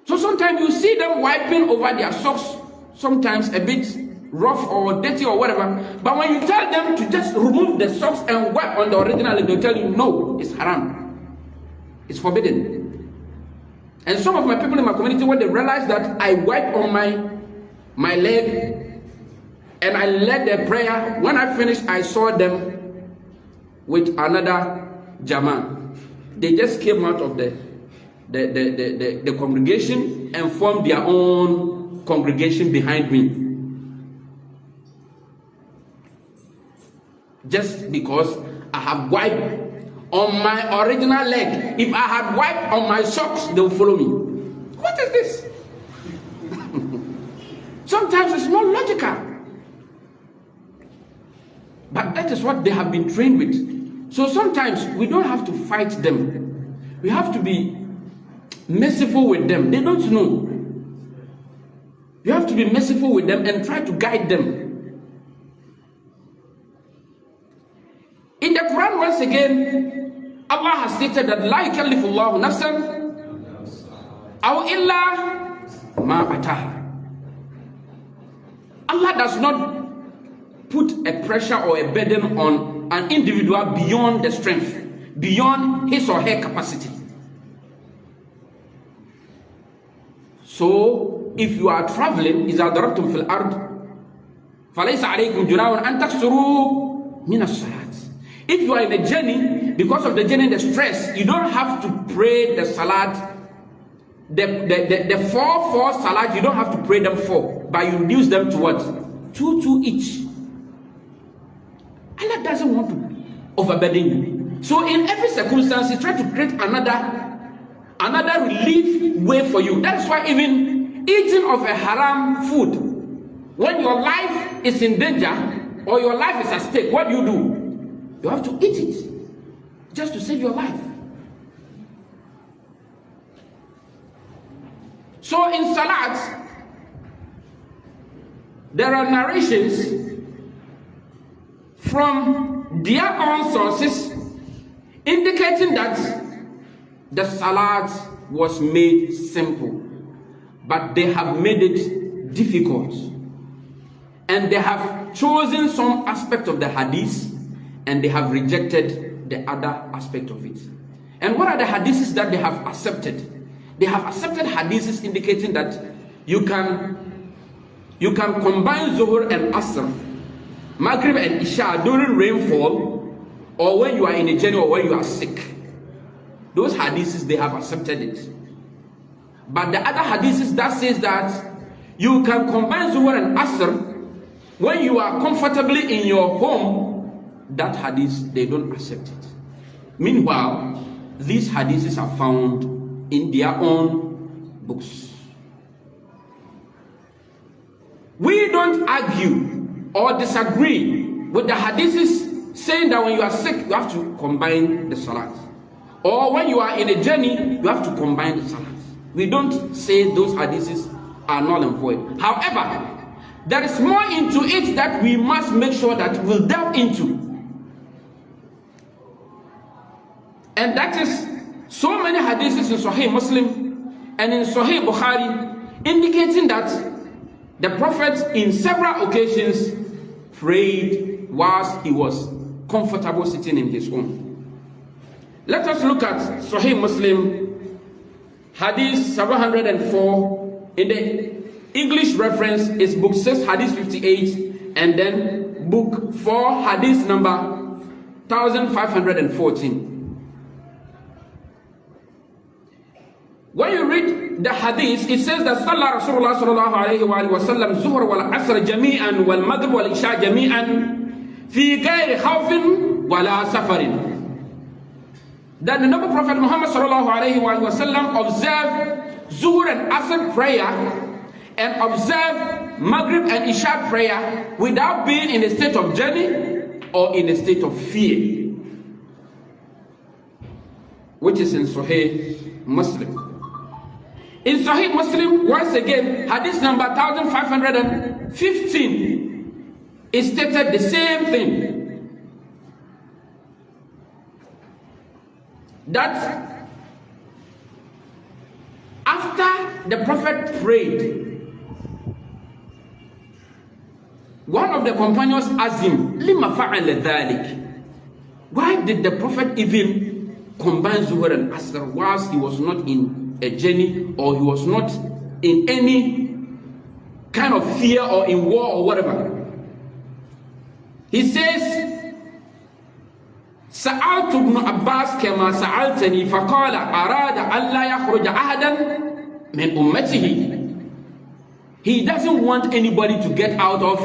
So sometimes you see them wiping over their socks, sometimes a bit rough or dirty or whatever, but when you tell them to just remove the socks and wipe on the original, they'll tell you, no, it's haram. It's forbidden. And some of my people in my community, when they realize that I wipe on my leg and I led the prayer, when I finished, I saw them with another Jama. They just came out of the congregation and formed their own congregation behind me. Just because I have wiped on my original leg. If I had wiped on my socks, they will follow me. What is this? Sometimes it's not logical. But that is what they have been trained with. So sometimes we don't have to fight them. We have to be merciful with them. They don't know. You have to be merciful with them and try to guide them. In the Quran, once again, Allah has stated that La yukallifullahu nafsan aw illa ma ataha. Allah does not put a pressure or a burden on an individual beyond the strength, beyond his or her capacity. So, if you are traveling, إِذَا ضَرَبْتُمْ فِي الْأَرْضِ فَلَيْسَ عَلَيْكُمْ جُنَاحٌ أَن تَقْصُرُوا مِنَ الصَّلَاةِ. If you are in a journey, because of the journey and the stress, you don't have to pray the salat, the four salat, you don't have to pray them 4, but you reduce them to what? 2 each. Allah doesn't want to overburden you. So in every circumstance, He tries to create another relief way for you. That is why even eating of a haram food, when your life is in danger or your life is at stake, what do? You have to eat it just to save your life. So in Salat, there are narrations from their own sources indicating that the Salat was made simple, but they have made it difficult. And they have chosen some aspect of the Hadith and they have rejected the other aspect of it. And what are the hadiths that they have accepted? They have accepted hadiths indicating that you can combine Zuhur and Asr, Maghrib and Isha during rainfall, or when you are in a journey or when you are sick. Those hadiths, they have accepted it. But the other hadiths that says that you can combine Zuhur and Asr when you are comfortably in your home, that hadith, they don't accept it. Meanwhile, these hadiths are found in their own books. We don't argue or disagree with the hadiths saying that when you are sick, you have to combine the salat. Or when you are in a journey, you have to combine the salat. We don't say those hadiths are null and void. However, there is more into it that we must make sure that we'll delve into. And that is so many hadiths in Sahih Muslim and in Sahih Bukhari indicating that the Prophet in several occasions prayed whilst he was comfortable sitting in his home. Let us look at Sahih Muslim, Hadith 704. In the English reference is book 6, Hadith 58, and then book 4, Hadith number 1514. When you read the hadith, it says that Sallallahu Rasulullah sallallahu alayhi wa sallam Zuhr wal Asr jami'an wal Maghrib wal Isha jami'an fi ghayri khawfin wala safarin. That the noble Prophet Muhammad sallallahu alayhi wa sallam observed Zuhr and Asr prayer and observed Maghrib and Isha prayer without being in a state of journey or in a state of fear, which is in Sahih Muslim. In Sahih Muslim, once again, hadith number 1515, is stated the same thing. That after the Prophet prayed, one of the companions asked him, Lima fa'ala dhalik? Why did the Prophet even combine Zuhr and Asr whilst he was not in a journey, or he was not in any kind of fear or in war or whatever? He says, سألت ابن عباس كما سألتني فقال أراد ألا يخرج أحدا من أمته. He doesn't want anybody to get out of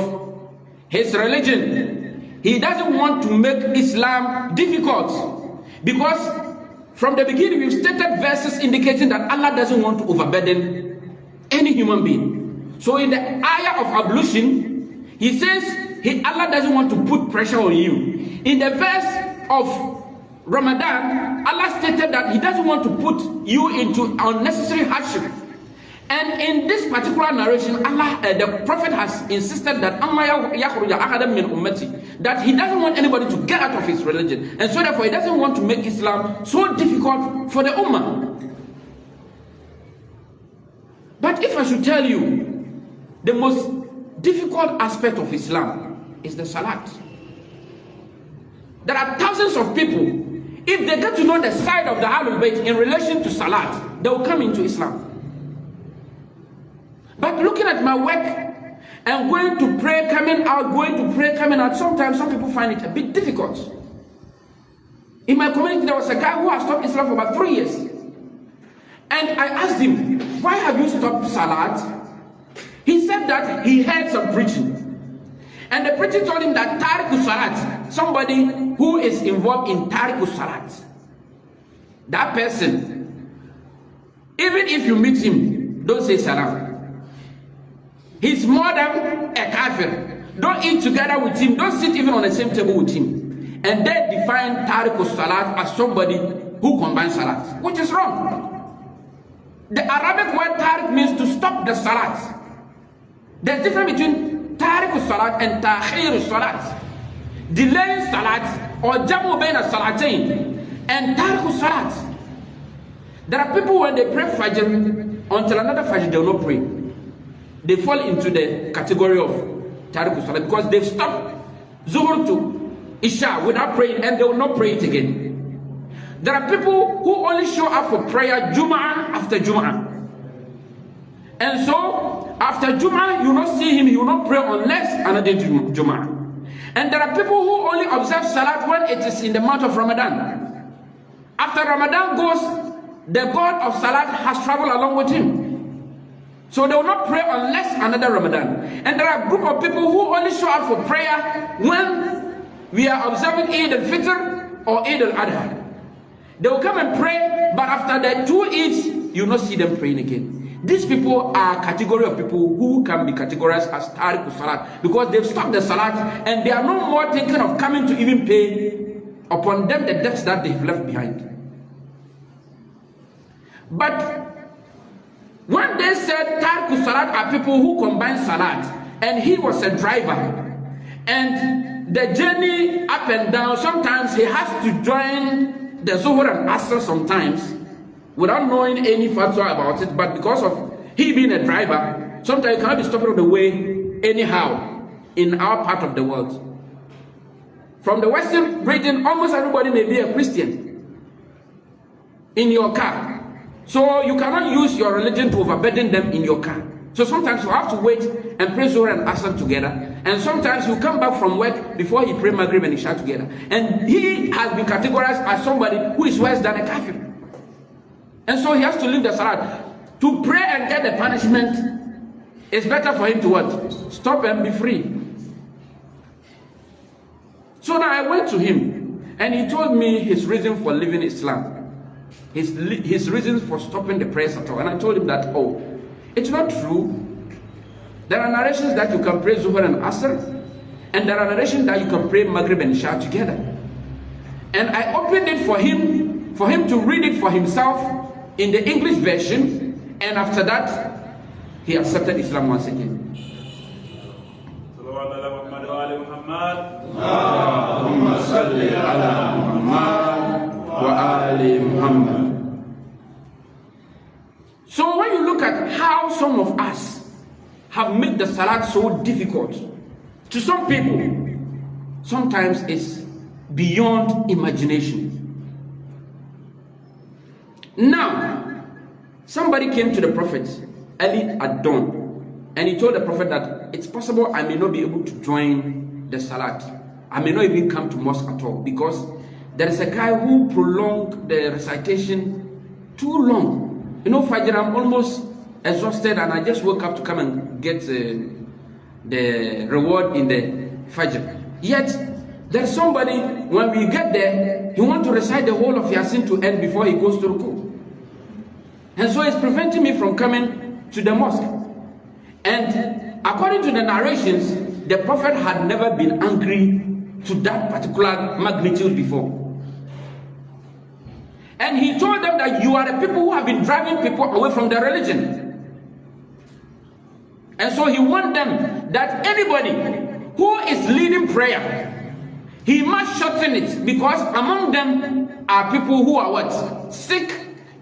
his religion. He doesn't want to make Islam difficult, because from the beginning we've stated verses indicating that Allah doesn't want to overburden any human being. So in the ayah of ablution, he says Allah doesn't want to put pressure on you. In the verse of Ramadan, Allah stated that he doesn't want to put you into unnecessary hardship. And in this particular narration, the Prophet has insisted that that he doesn't want anybody to get out of his religion, and so therefore he doesn't want to make Islam so difficult for the Ummah. But if I should tell you, the most difficult aspect of Islam is the Salat. There are thousands of people, if they get to know the side of the Ahlul Bayt in relation to Salat, they will come into Islam. But looking at my work and going to pray, coming out, going to pray, coming out, sometimes some people find it a bit difficult. In my community, there was a guy who has stopped Islam for about 3 years. And I asked him, why have you stopped Salat? He said that he heard some preaching. And the preacher told him that Tariqus Salat, somebody who is involved in Tariqus Salat, that person, even if you meet him, don't say salam. He's more than a kafir. Don't eat together with him. Don't sit even on the same table with him. And they define Tariqus Salat as somebody who combines Salat, which is wrong. The Arabic word Tariq means to stop the Salat. There's a difference between Tariqus Salat and Ta'khirus Salat. Delaying Salat or Jamu Bain Salatain and Tariqus Salat. There are people when they pray Fajr until another Fajr they will not pray. They fall into the category of Tariqus Salat because they've stopped Zuhr to Isha without praying, and they will not pray it again. There are people who only show up for prayer Jum'ah after Jum'ah. And so, after Jum'ah, you will not see him, you will not pray unless another Jum'ah. And there are people who only observe Salat when it is in the month of Ramadan. After Ramadan goes, the God of Salat has traveled along with him. So they will not pray unless another Ramadan. And there are a group of people who only show up for prayer when we are observing Eid al-Fitr or Eid al-Adha. They will come and pray, but after the 2 Eids, you will not see them praying again. These people are a category of people who can be categorized as Tariqus Salat because they've stopped the Salat and they are no more thinking of coming to even pay upon them the debts that they've left behind. But when they said Tariqus Salat are people who combine Salat, and he was a driver, and the journey up and down, sometimes he has to join the Zuhr and Asr sometimes, without knowing any fatwa about it, but because of he being a driver, sometimes you cannot be stopping on the way anyhow in our part of the world. From the Western region, almost everybody may be a Christian in your car. So you cannot use your religion to overburden them in your car. So sometimes you have to wait and pray Zuhr and Asr together. And sometimes you come back from work before he pray Maghrib and Isha together. And he has been categorized as somebody who is worse than a kafir. And so he has to leave the Salat. To pray and get the punishment, it's better for him to what? Stop and be free. So now I went to him and he told me his reason for leaving Islam. His reasons for stopping the prayers at all. And I told him that, oh, it's not true. There are narrations that you can pray Zuhr and Asr, and there are narrations that you can pray Maghrib and Isha together. And I opened it for him to read it for himself in the English version, And after that, he accepted Islam once again. So when you look at how some of us have made the salat so difficult, to some people, sometimes it's beyond imagination. Now, somebody came to the prophet early at dawn, and he told the prophet that it's possible I may not be able to join the salat. I may not even come to mosque at all, because there is a guy who prolonged the recitation too long. You know, Fajr, I'm almost exhausted, and I just woke up to come and get the reward in the Fajr. Yet, there's somebody, when we get there, he wants to recite the whole of Yasin to end before he goes to Ruku. And so it's preventing me from coming to the mosque. And according to the narrations, the Prophet had never been angry to that particular magnitude before. And he told them that you are the people who have been driving people away from their religion. And so he warned them that anybody who is leading prayer, he must shorten it, because among them are people who are what? Sick,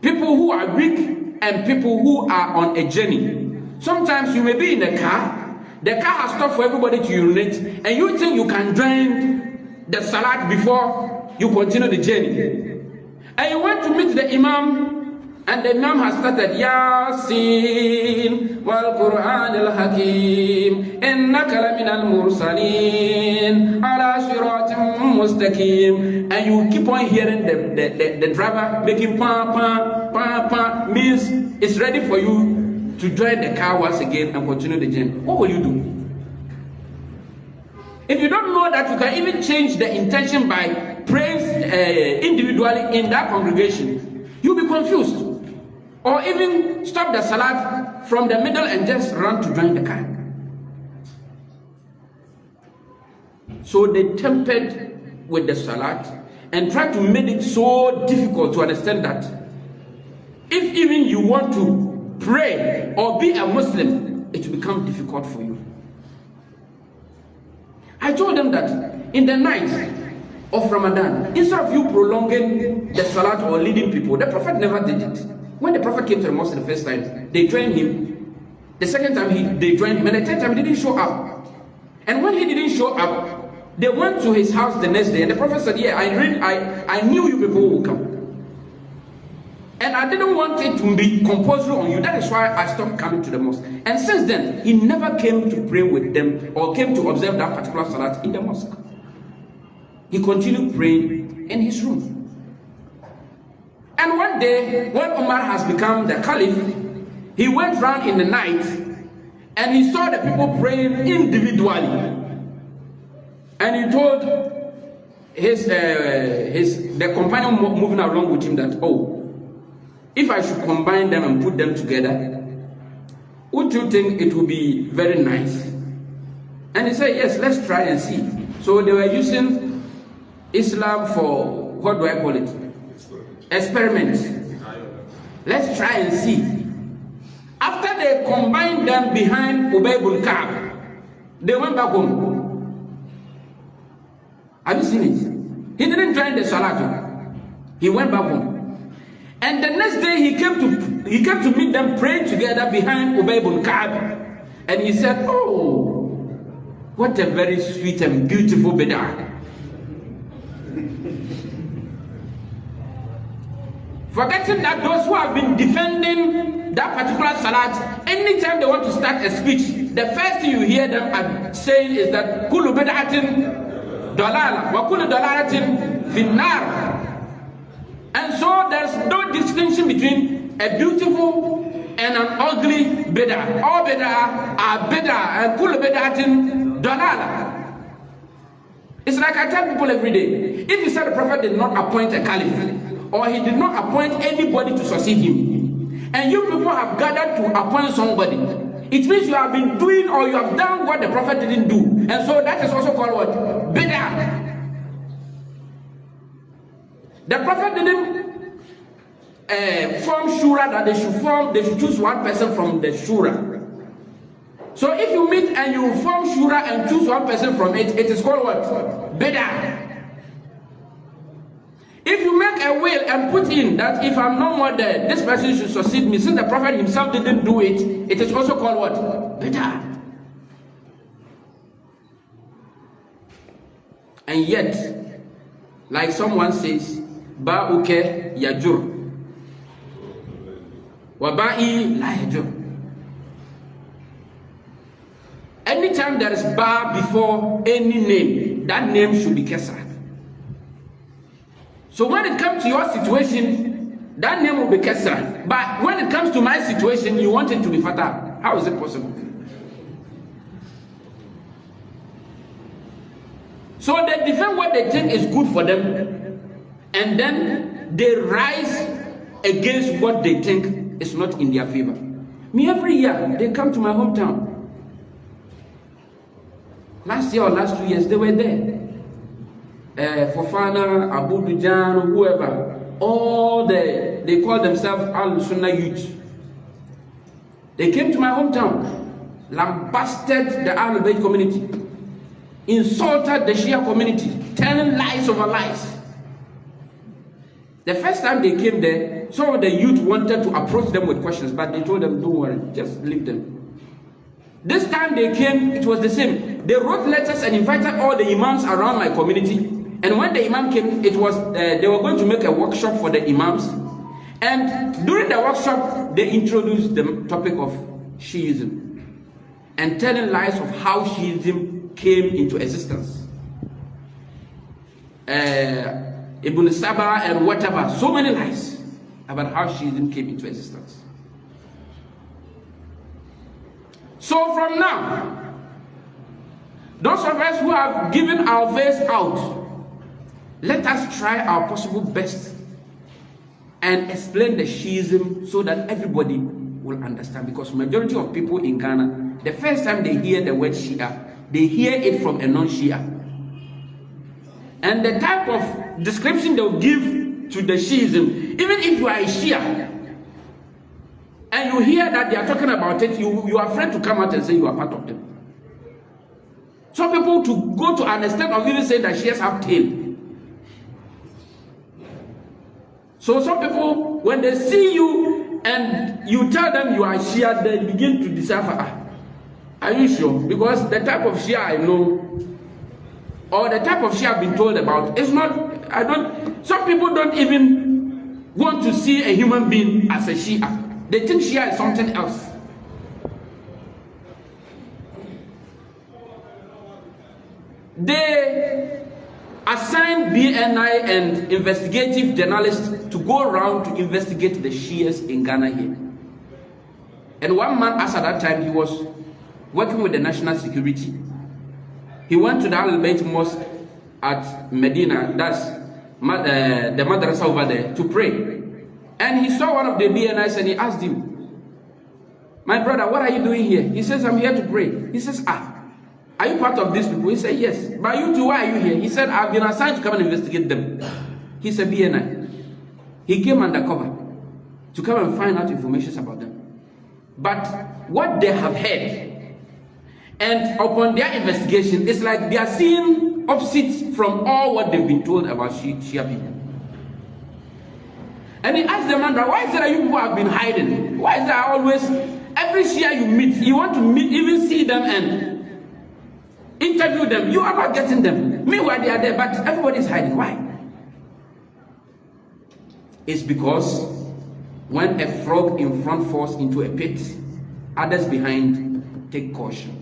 people who are weak, and people who are on a journey. Sometimes you may be in a car, the car has stopped for everybody to urinate, and you think you can join the salat before you continue the journey. And you want to meet the Imam, and the Imam has started Yasin wal Quran al Hakim innaka laminal mursalin ala siratim mustaqim, and you keep on hearing the driver making pa pa pa pa, means it's ready for you to join the car once again and continue the journey. What will you do? If you don't know that you can even change the intention by praying individually in that congregation, you'll be confused. Or even stop the salat from the middle and just run to join the car. So they tempered with the salat and tried to make it so difficult to understand that if even you want to pray or be a Muslim, it will become difficult for you. I told them that in the night of Ramadan, instead of you prolonging the salat or leading people, the Prophet never did it. When the Prophet came to the mosque the first time, they joined him. The second time they joined him, and the third time he didn't show up. And when he didn't show up, they went to his house the next day, and the Prophet said, yeah, I knew you people would come. And I didn't want it to be compulsory on you. That is why I stopped coming to the mosque. And since then, he never came to pray with them or came to observe that particular salat in the mosque. He continued praying in his room. And one day, when Umar has become the caliph, he went round in the night and he saw the people praying individually. And he told the companion moving along with him that, oh, if I should combine them and put them together, would you think it would be very nice? And he said, yes, let's try and see. So they were using Islam for, what do I call it? Experiments. Let's try and see. After they combined them behind Ubay ibn Ka'b, they went back home. Have you seen it? He didn't join the salat. He went back home. And the next day he came to meet them praying together behind Ubay ibn Ka'b. And he said, oh, what a very sweet and beautiful bid'ah. Forgetting that those who have been defending that particular salat, anytime they want to start a speech, the first thing you hear them saying is that kullu bid'atin dalala wa kullu dalalatin finnar. And so there's no distinction between a beautiful and an ugly bid'ah. All bid'ah are bid'ah, and kullu bid'atin dalala. It's like I tell people every day, if you said the Prophet did not appoint a caliph, or he did not appoint anybody to succeed him, and you people have gathered to appoint somebody, it means you have been doing or you have done what the Prophet didn't do. And so that is also called what? Bid'ah. The Prophet didn't form shura, that they should choose one person from the shura. So if you meet and you form shura and choose one person from it, it is called what? Bid'ah. If you make a will and put in that if I'm no more there, this person should succeed me, since the Prophet himself didn't do it, it is also called what? Bid'ah. And yet, like someone says, Ba'uke yajur, Waba'i la yajur. Anytime there is ba before any name, that name should be kesra. So when it comes to your situation, that name will be kesra. But when it comes to my situation, you want it to be fatah. How is it possible? So they defend what they think is good for them, and then they rise against what they think is not in their favor. Me, every year, they come to my hometown. Last year or last 2 years, they were there. Fofana, Abu Dujan, whoever. All they call themselves Al-Sunnah youth. They came to my hometown, lambasted the Ahlul Bayt community, insulted the Shia community, telling lies over lies. The first time they came there, some of the youth wanted to approach them with questions, but they told them, don't worry, just leave them. This time they came, it was the same. They wrote letters and invited all the imams around my community. And when the imam came, it was they were going to make a workshop for the imams. And during the workshop, they introduced the topic of Shiism and telling lies of how Shiism came into existence. Ibn Saba and whatever, so many lies about how Shiism came into existence. So from now, those of us who have given our face out, let us try our possible best and explain the Shiism so that everybody will understand. Because majority of people in Ghana, the first time they hear the word Shia, they hear it from a non-Shia. And the type of description they'll give to the Shiism, even if you are a Shia, and you hear that they are talking about it, you are afraid to come out and say you are part of them. Some people to go to an extent of even saying that Shias have tail. So some people, when they see you and you tell them you are Shia, they begin to decipher. Are you sure? Because the type of Shia I know, or the type of Shia I've been told about, is not, some people don't even want to see a human being as a Shia. They think Shia is something else. They assigned BNI and investigative journalists to go around to investigate the Shias in Ghana here. And one man, as at that time, he was working with the national security. He went to the Ahlul Bayt Mosque at Medina, that's the madrasa over there, to pray. And he saw one of the BNIs and he asked him, my brother, what are you doing here? He says, I'm here to pray. He says, are you part of these people? He said, yes. But you two, why are you here? He said, I've been assigned to come and investigate them. He's a BNI. He came undercover to come and find out information about them. But what they have heard, and upon their investigation, it's like they are seeing opposites from all what they've been told about Shia people. And he asked the man, why is it that you people have been hiding? Why is that always, every Shia you meet, you want to meet, even see them and interview them, you are not getting them. Meanwhile, they are there, but everybody is hiding. Why? It's because when a frog in front falls into a pit, others behind take caution.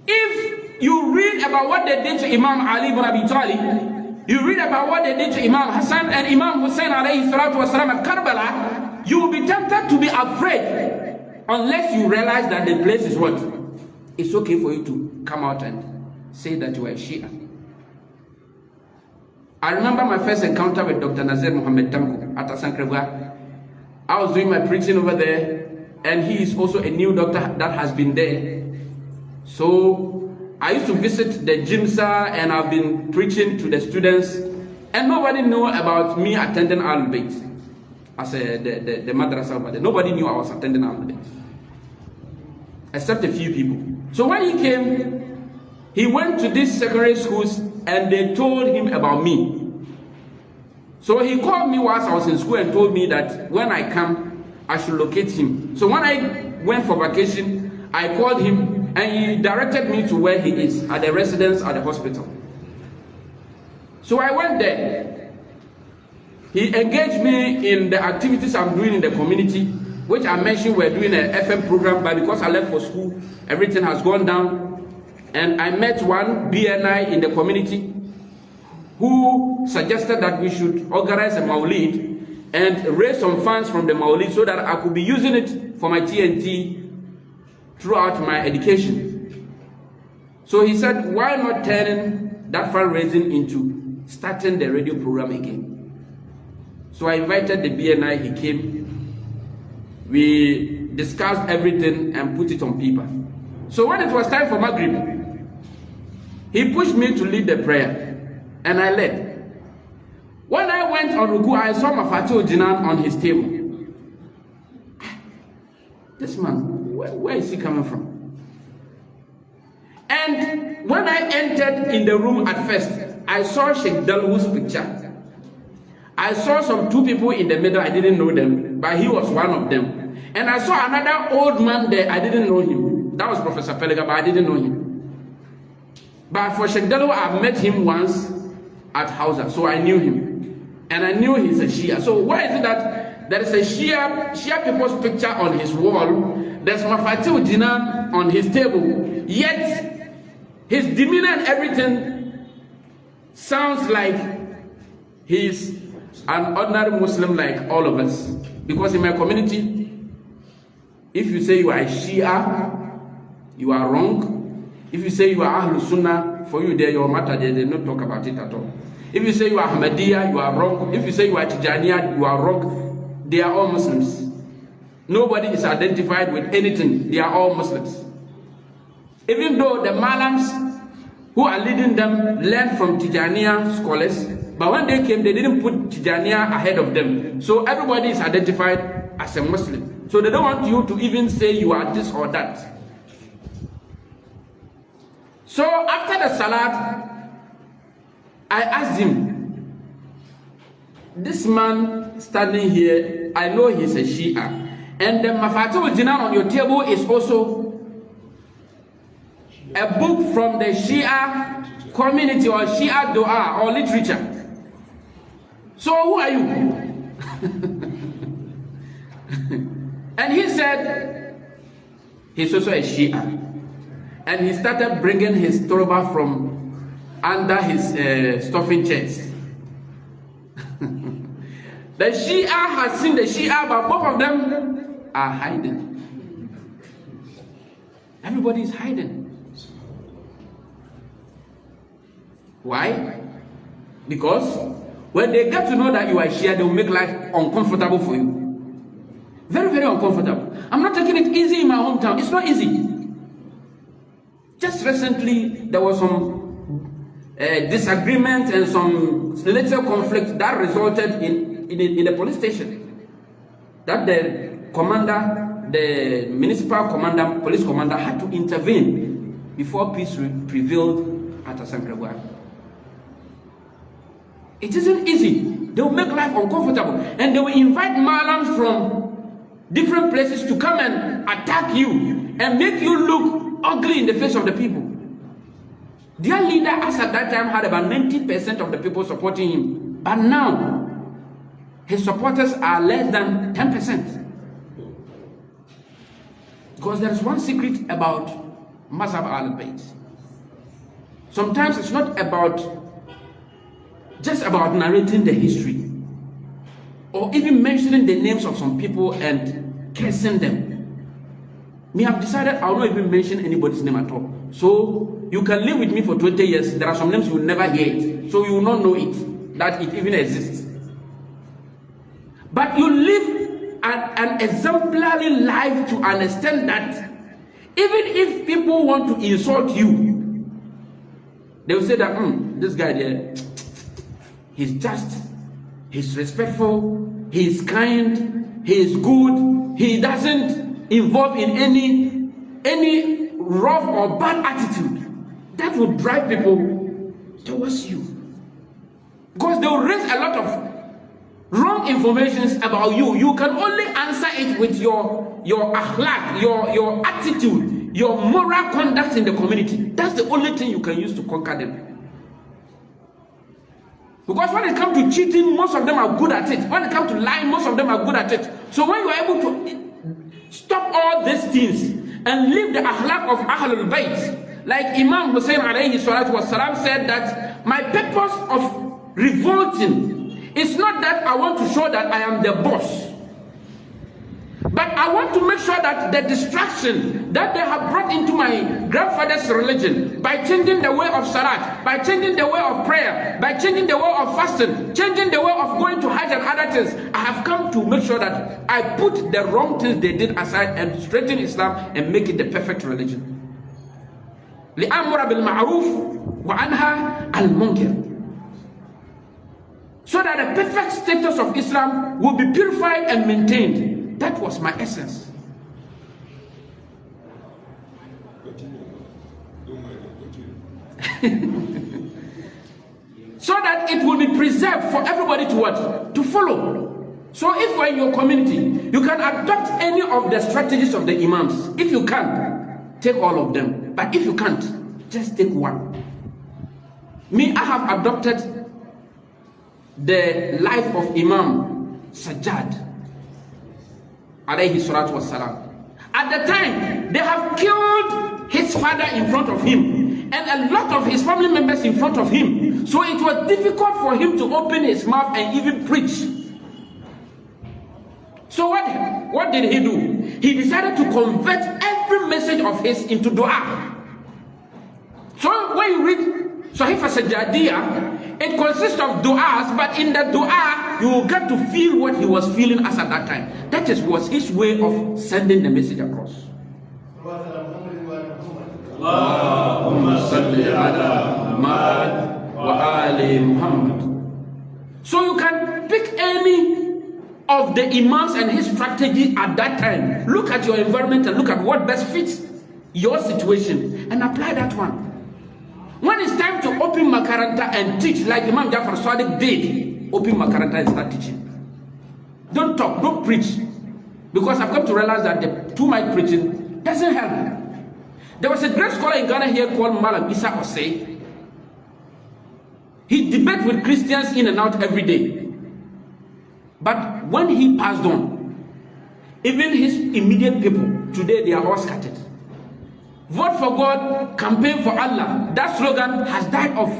If you read about what they did to Imam Ali ibn Abi Talib, you read about what they did to Imam Hassan and Imam Hussein alayhi salatu wasalam at Karbala, you will be tempted to be afraid unless you realize that the place is what? It's okay for you to come out and say that you are a Shia. I remember my first encounter with Dr. Nazir Muhammad Tanko at Asankrebwa. I was doing my preaching over there, and he is also a new doctor that has been there. So I used to visit the Jimsa, and I've been preaching to the students And nobody knew about me attending Ahlul Bayt as the madrasa, but nobody knew I was attending Ahlul Bayt, except a few people. So when he came, he went to these secondary schools and they told him about me. So he called me whilst I was in school and told me that when I come, I should locate him. So when I went for vacation, I called him and he directed me to where he is, at the residence at the hospital. So I went there. He engaged me in the activities I'm doing in the community, which I mentioned we're doing an FM program, but because I left for school, everything has gone down. And I met one BNI in the community who suggested that we should organize a Maulid and raise some funds from the Maulid so that I could be using it for my TNT throughout my education. So he said, why not turning that fundraising into starting the radio program again? So I invited the BNI, he came, we discussed everything and put it on paper. So when it was time for Maghrib, he pushed me to lead the prayer, and I led. When I went on Ruku, I saw Mafatul Jinan on his table. This man, where is he coming from? And when I entered in the room at first, I saw Sheikh Dalhu's picture. I saw some two people in the middle, I didn't know them, but he was one of them. And I saw another old man there, I didn't know him. That was Professor Pelega, but I didn't know him. But for Sheikh Dalu, I met him once at Hausa, so I knew him. And I knew he's a Shia. So why is it that there is a Shia people's picture on his wall, there's Mafatil Jinan on his table, yet his demeanor and everything sounds like he's an ordinary Muslim like all of us. Because in my community, if you say you are a Shia, you are wrong. If you say you are Ahlul Sunnah, for you there, your matter, they don't talk about it at all. If you say you are Ahmadiyya, you are wrong. If you say you are Tijaniya, you are wrong. They are all Muslims. Nobody is identified with anything. They are all Muslims. Even though the Malams who are leading them learned from Tijaniya scholars, but when they came, they didn't put Tijaniya ahead of them. So everybody is identified as a Muslim. So they don't want you to even say you are this or that. So after the Salat, I asked him, this man standing here, I know he's a Shia, and the Mafatul Jinan on your table is also a book from the Shia community or Shia Dua or literature. So who are you? And he said, he's also a Shia. And he started bringing his turban from under his stuffing chest. The Shia has seen the Shia, but both of them are hiding. Everybody is hiding. Why? Because when they get to know that you are Shia, they will make life uncomfortable for you. Very, very uncomfortable. I'm not taking it easy in my hometown. It's not easy. Just recently, there was some disagreement and some little conflict that resulted in a police station. That the commander, the municipal commander, police commander had to intervene before peace prevailed at Asankregwa. It isn't easy. They will make life uncomfortable. And they will invite Malams from different places to come and attack you and make you look ugly in the face of the people. Their leader, as at that time, had about 90% of the people supporting him. But now, his supporters are less than 10%. Because there is one secret about Mazhab al-Bayt. Sometimes it's not just about narrating the history, or even mentioning the names of some people and cursing them. Me have decided I will not even mention anybody's name at all. So you can live with me for 20 years. There are some names you will never hear it. So you will not know it, that it even exists. But you live an exemplary life to understand that even if people want to insult you, they will say that, this guy there, he's just, he's respectful, he's kind, he's good, he doesn't involve in any rough or bad attitude. That will drive people towards you. Because they will raise a lot of wrong information about you. You can only answer it with your akhlaq, your attitude, your moral conduct in the community. That's the only thing you can use to conquer them. Because when it comes to cheating, most of them are good at it. When it comes to lying, most of them are good at it. So when you are able to stop all these things and live the akhlaq of Ahlul Bayt, like Imam Hussein alayhi salatu wasalam said that my purpose of revolting is not that I want to show that I am the boss, but I want to make sure that the distraction that they have brought into my grandfather's religion by changing the way of salat, by changing the way of prayer, by changing the way of fasting, changing the way of going to Hajj and other things, I have come to make sure that I put the wrong things they did aside and straighten Islam and make it the perfect religion. لِأَمْرَ بِالْمَعْرُوفِ وَأَنْهَا الْمُنْكَرِ. So that the perfect status of Islam will be purified and maintained. That was my essence. So that it will be preserved for everybody to what? To follow. So if we're in your community, you can adopt any of the strategies of the imams. If you can, take all of them. But if you can't, just take one. Me, I have adopted the life of Imam Sajjad alayhi salatu wassalam. At the time, they have killed his father in front of him and a lot of his family members in front of him. So it was difficult for him to open his mouth and even preach. So what did he do? He decided to convert every message of his into dua. So when you read Sahih Sajjadiyah, it consists of du'as, but in the du'a, you will get to feel what he was feeling as at that time. That was his way of sending the message across. So you can pick any of the imams and his strategy at that time. Look at your environment and look at what best fits your situation and apply that one. When it's time to open Makaranta and teach, like Imam Jafar Sadiq did, open Makaranta and start teaching. Don't talk, don't preach. Because I've come to realize that the two-mic preaching doesn't help. There was a great scholar in Ghana here called Malam Isa Osei. He debated with Christians in and out every day. But when he passed on, even his immediate people, today they are all scattered. Vote for God, campaign for Allah. That slogan has died off.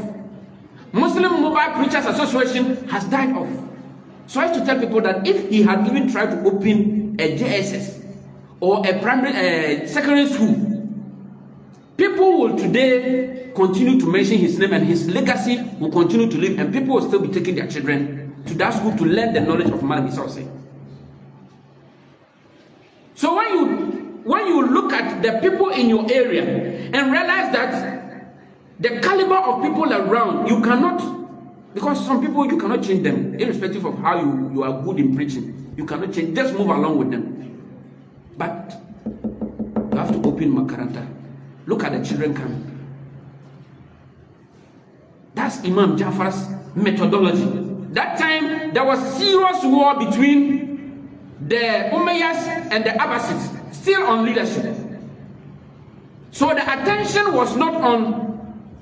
Muslim Mobile Preachers Association has died off. So I used to tell people that if he had even tried to open a JSS or a primary, secondary school, people will today continue to mention his name and his legacy will continue to live, and people will still be taking their children to that school to learn the knowledge of Malam Isa Osei. So when you look at the people in your area and realize that the caliber of people around, you cannot, because some people you cannot change them, irrespective of how you are good in preaching. You cannot change, just move along with them. But you have to open Makaranta. Look at the children coming. That's Imam Jafar's methodology. That time there was serious war between the Umayyads and the Abbasids, still on leadership. So the attention was not on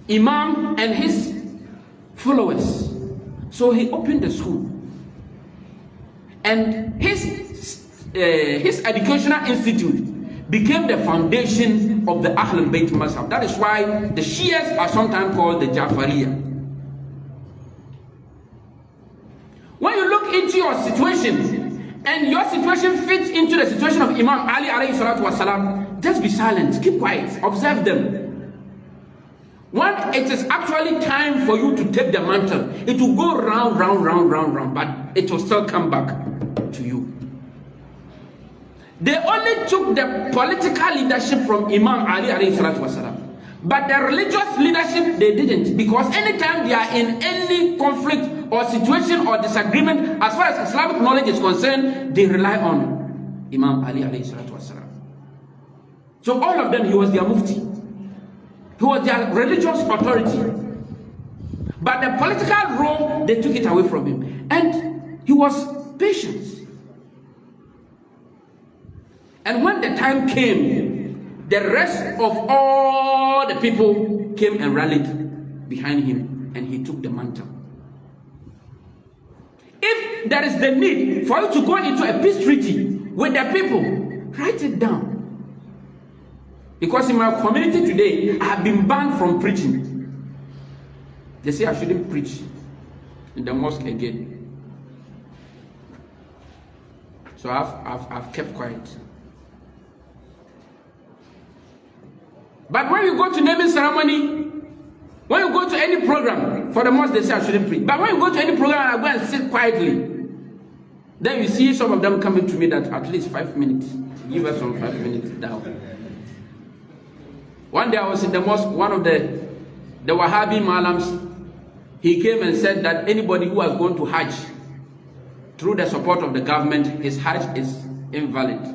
Imam and his followers. So he opened the school. And his educational institute became the foundation of the Ahlul Bayt Mazhab. That is why the Shias are sometimes called the Jafariya. When you look into your situation, and your situation fits into the situation of Imam Ali alayhi salatu wasalam, just be silent, keep quiet, observe them. When it is actually time for you to take the mantle, it will go round, but it will still come back to you. They only took the political leadership from Imam Ali alayhi salatu wasalam, But the religious leadership, they didn't, because anytime they are in any conflict or situation or disagreement, as far as Islamic knowledge is concerned, they rely on Imam Ali alayhi salatu wasalam. So all of them, he was their mufti. He was their religious authority. But the political role, they took it away from him. And he was patient. And when the time came, the rest of all the people came and rallied behind him, and he took the mantle. If there is the need for you to go into a peace treaty with the people, write it down. Because in my community today, I have been banned from preaching. They say I shouldn't preach in the mosque again. So I've kept quiet. But when you go to naming ceremony, when you go to any program for the mosque, they say I shouldn't preach. But when you go to any program, I go and sit quietly. Then you see some of them coming to me that at least 5 minutes. Give us some 5 minutes down. One day I was in the mosque, one of the Wahhabi Malams, he came and said that anybody who has gone to Hajj through the support of the government, his Hajj is invalid.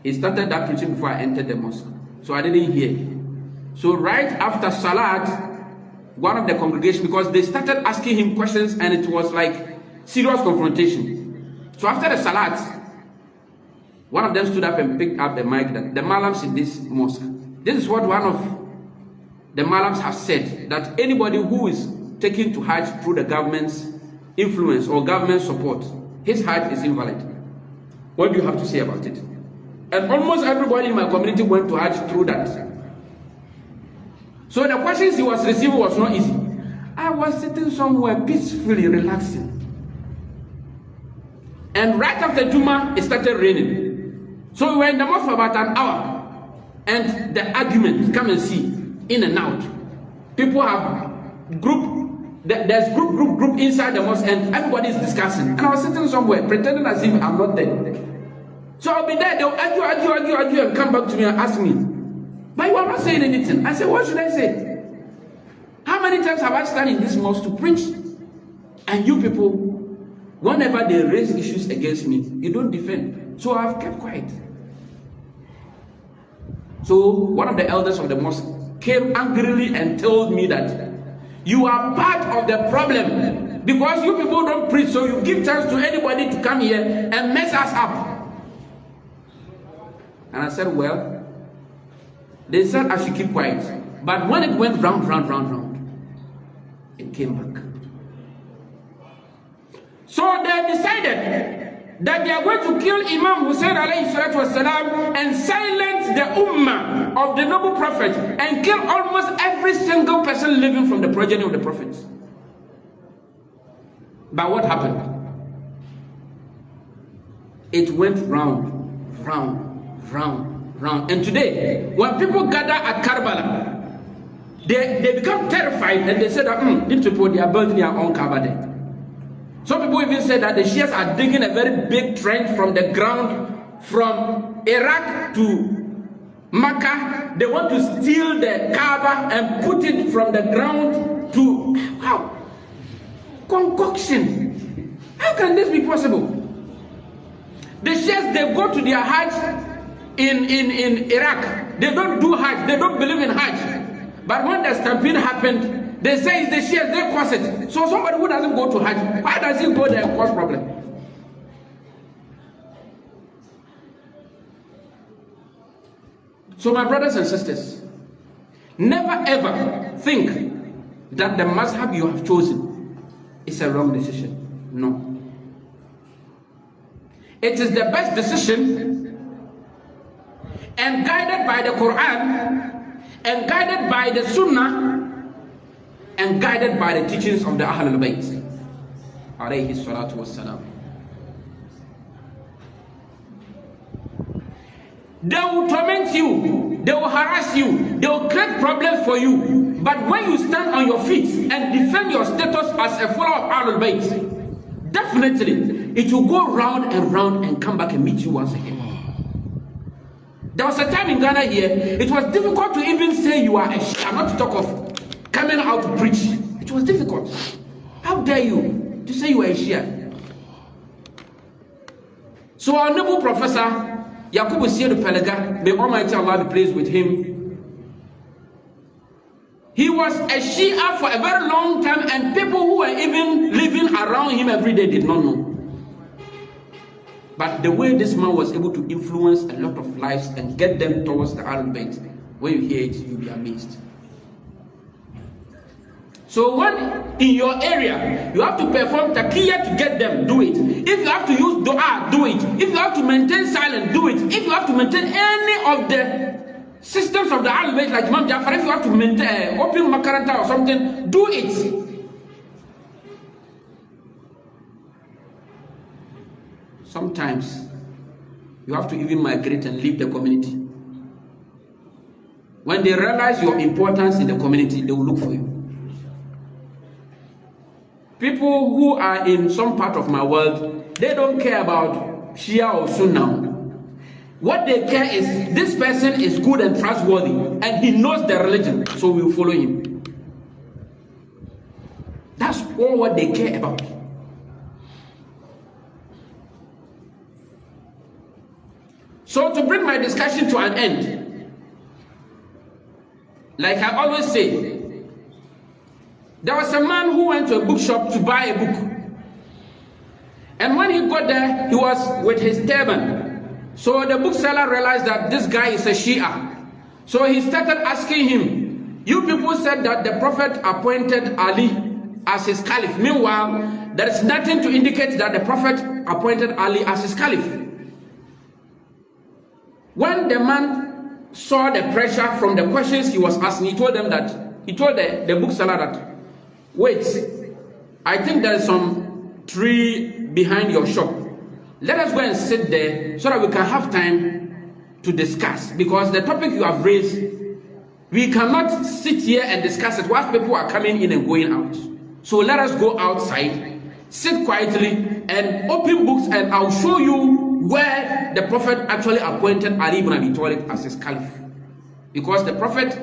He started that preaching before I entered the mosque. So I didn't hear. So right after Salat, one of the congregation, because they started asking him questions and it was like serious confrontation. So after the Salat, one of them stood up and picked up the mic that the Malams in this mosque, this is what one of the Malams have said, that anybody who is taken to Hajj through the government's influence or government support, his Hajj is invalid. What do you have to say about it? And almost everybody in my community went to Hajj through that. So the questions he was receiving was not easy. I was sitting somewhere peacefully relaxing. And right after Juma, it started raining. So we were in the mosque for about an hour. And the argument, come and see, in and out. People have there's group inside the mosque and everybody is discussing. And I was sitting somewhere pretending as if I'm not there. So I'll be there, they'll argue and come back to me and ask me, but you are not saying anything. I said, what should I say? How many times have I stand in this mosque to preach? And you people, whenever they raise issues against me, you don't defend. So I've kept quiet. So one of the elders of the mosque came angrily and told me that you are part of the problem because you people don't preach, so you give chance to anybody to come here and mess us up. And I said, well, they said I should keep quiet. But when it went round, it came back. So they decided that they are going to kill Imam Hussein alayhi salatu wasalam and silence the ummah of the noble prophet and kill almost every single person living from the progeny of the prophets. But what happened? It went round. And today, when people gather at Karbala, they become terrified and they say that these people, they are building their own Kaaba there. Some people even say that the Shias are digging a very big trench from the ground from Iraq to Makkah. They want to steal the Kaaba and put it from the ground to, wow, concoction. How can this be possible? The Shias, they go to their Hajj in Iraq. They don't do Hajj. They don't believe in Hajj. But when the stampede happened, they say it's the Shias, they cause it. So somebody who doesn't go to Hajj, why does he go there and cause problem? So my brothers and sisters, never ever think that the mazhab you have chosen is a wrong decision. No. It is the best decision, and guided by the Quran, and guided by the Sunnah, and guided by the teachings of the Ahlul Bayt alayhi salatu wassalam. They will torment you, they will harass you, they will create problems for you. But when you stand on your feet and defend your status as a follower of Ahlul Bayt, definitely it will go round and round and come back and meet you once again. There was a time in Ghana here, it was difficult to even say you are a Shia, not to talk of coming out to preach. It was difficult. How dare you to say you are a Shia? So our noble professor, Yakubu Siedu Pelega, may Almighty Allah be pleased with him. He was a Shia for a very long time, and people who were even living around him every day did not know. But the way this man was able to influence a lot of lives and get them towards the Ahlul Bayt, when you hear it, you'll be amazed. So when in your area, you have to perform taqiyya to get them, do it. If you have to use dua, do it. If you have to maintain silence, do it. If you have to maintain any of the systems of the Ahlul Bayt, like Imam Jafar, if you have to maintain open makaranta or something, do it. Sometimes you have to even migrate and leave the community. When they realize your importance in the community, they will look for you. People who are in some part of my world, they don't care about Shia or Sunnah. What they care is this person is good and trustworthy and he knows the religion, so we will follow him. That's all what they care about. So to bring my discussion to an end, like I always say, there was a man who went to a bookshop to buy a book. And when he got there, he was with his turban. So the bookseller realized that this guy is a Shia. So he started asking him, you people said that the Prophet appointed Ali as his caliph. Meanwhile, there is nothing to indicate that the Prophet appointed Ali as his caliph. When the man saw the pressure from the questions he was asking, he told the bookseller that, wait, I think there is some tree behind your shop. Let us go and sit there so that we can have time to discuss. Because the topic you have raised, we cannot sit here and discuss it while people are coming in and going out. So let us go outside, sit quietly and open books, and I'll show you where the Prophet actually appointed Ali ibn Abi Talib as his caliph. Because the Prophet,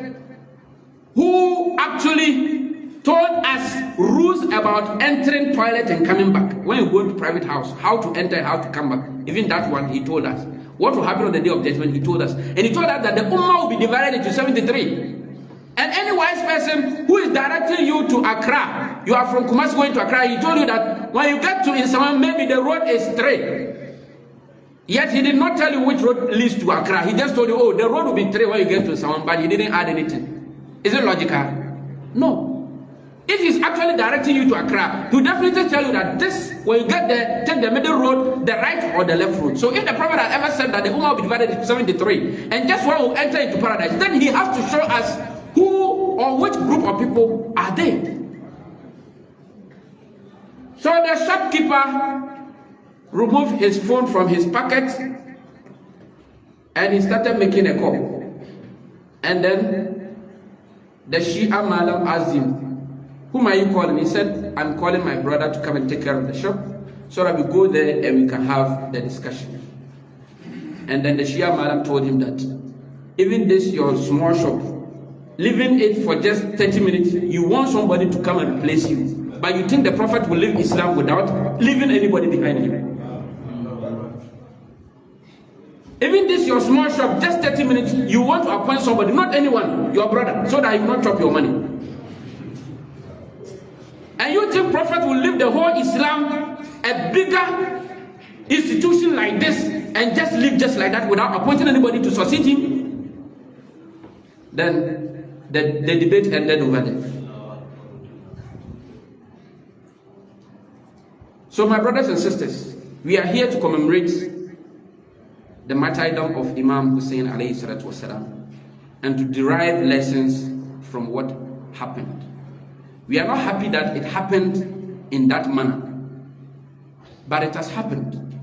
who actually told us rules about entering toilet and coming back, when you go into private house, how to enter, how to come back, even that one he told us. What will happen on the day of judgment, he told us. And he told us that the Ummah will be divided into 73. And any wise person who is directing you to Accra, you are from Kumasi going to Accra, he told you that when you get to Ismail, maybe the road is straight. Yet he did not tell you which road leads to Accra. He just told you, oh, the road will be straight when you get to Ismail, but he didn't add anything. Is it logical? No. If he's actually directing you to Accra, he'll definitely tell you that this, when you get there, take the middle road, the right or the left road. So if the Prophet had ever said that the Ummah will be divided into 73, and just one will enter into paradise, then he has to show us who or which group of people are they. So the shopkeeper removed his phone from his pocket and he started making a call. And then the Shia Malam asked him, whom are you calling? He said, I'm calling my brother to come and take care of the shop so that we go there and we can have the discussion. And then the Shia Malam told him that even this your small shop, leaving it for just 30 minutes, you want somebody to come and replace you. But you think the Prophet will leave Islam without leaving anybody behind him. Even this your small shop, just 30 minutes, you want to appoint somebody, not anyone, your brother, so that he will not chop your money. And you think Prophet will leave the whole Islam, a bigger institution like this, and just live just like that without appointing anybody to succeed him? Then the debate ended over there. So my brothers and sisters, we are here to commemorate the martyrdom of Imam Hussein alayhi salatu wasalam, and to derive lessons from what happened. We are not happy that it happened in that manner, but it has happened.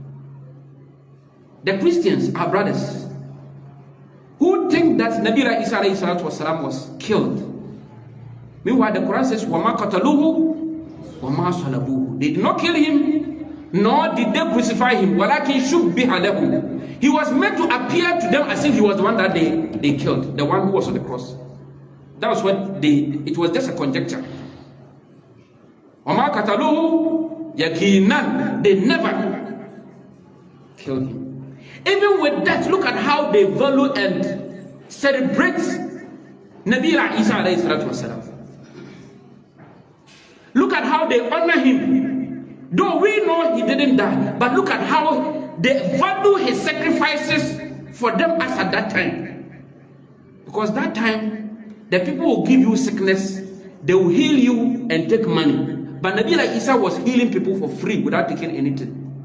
The Christians, our brothers, who think that Nabi Isa alayhi salatu wasalam was killed. Meanwhile, the Quran says, وَمَا قَتَلُوهُ وَمَا صَلَبُوهُ. They did not kill him, nor did they crucify him. وَلَكِنْ شُبِّهَ لَهُ. He was meant to appear to them as if he was the one that they killed, the one who was on the cross. That was what it was just a conjecture. Oma kataluhu yakinan, they never killed him. Even with that, look at how they value and celebrate Nabi Isa alayhi salatu wasalam. Look at how they honor him. Though we know he didn't die, but look at how they value his sacrifices for them as at that time. Because that time, the people will give you sickness, they will heal you and take money. But Nabi Isa was healing people for free without taking anything.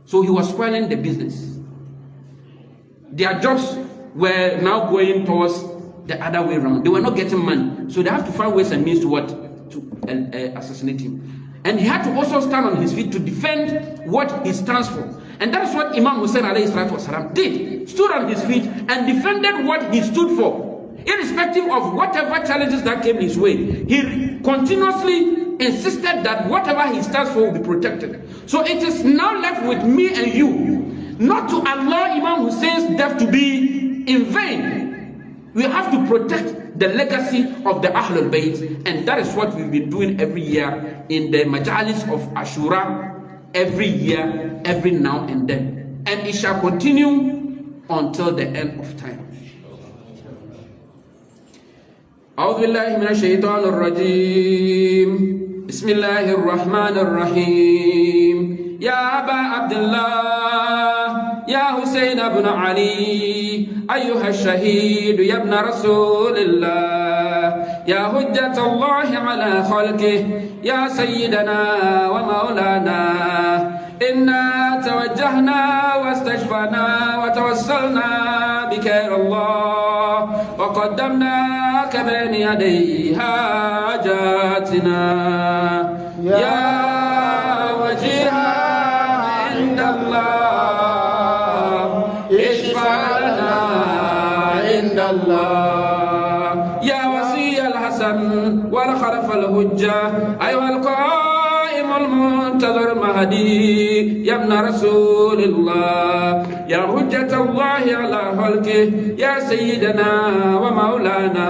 So he was spoiling the business. Their jobs were now going towards the other way around. They were not getting money. So they have to find ways and means to what? To assassinate him. And he had to also stand on his feet to defend what he stands for. And that's what Imam Hussein alayhi salatu wasalam did. Stood on his feet and defended what he stood for. Irrespective of whatever challenges that came his way. He continuously insisted that whatever he stands for will be protected. So it is now left with me and you not to allow Imam Hussein's death to be in vain. We have to protect the legacy of the Ahlul Bayt, and that is what we've been doing every year in the Majalis of Ashura, every year, every now and then. And it shall continue until the end of time. أعوذ بالله من الشيطان الرجيم بسم الله الرحمن الرحيم يا أبا عبد الله يا حسين بن علي أيها الشهيد يا ابن رسول الله يا حجة الله على خلقه يا سيدنا ومولانا إنا توجهنا واستشفعنا وتوسلنا بك إلى الله وقدمناك بين يدي حاجاتنا يا وجيها عند الله اشفع لنا عند الله يا وصي الحسن والخلف الهجة أيها القائم المنتظر المهدي يا ابن رسول الله يا حجة الله على خلقه يا سيدنا ومولانا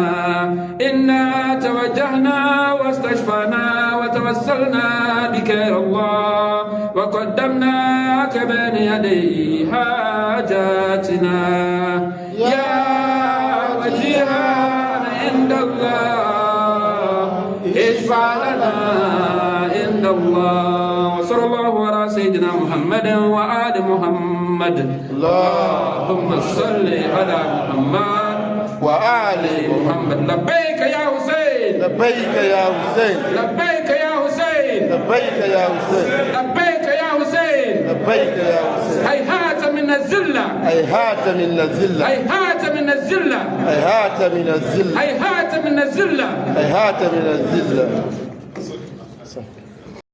إنا توجهنا واستشفعنا وتوسلنا بك إلى الله وقدمناك بين يدي حاجاتنا يا وجيها عند الله اشفع لنا عند الله وصلى الله على سيدنا محمد وآل محمد اللهم صل على محمد وآل محمد لبيك يا حسين لبيك يا حسين لبيك يا حسين لبيك يا حسين لبيك يا حسين لبيك يا حسين هيهات من الذلة هيهات من الذلة هيهات من الذلة هيهات من الذلة هيهات من الذلة هيهات من الذلة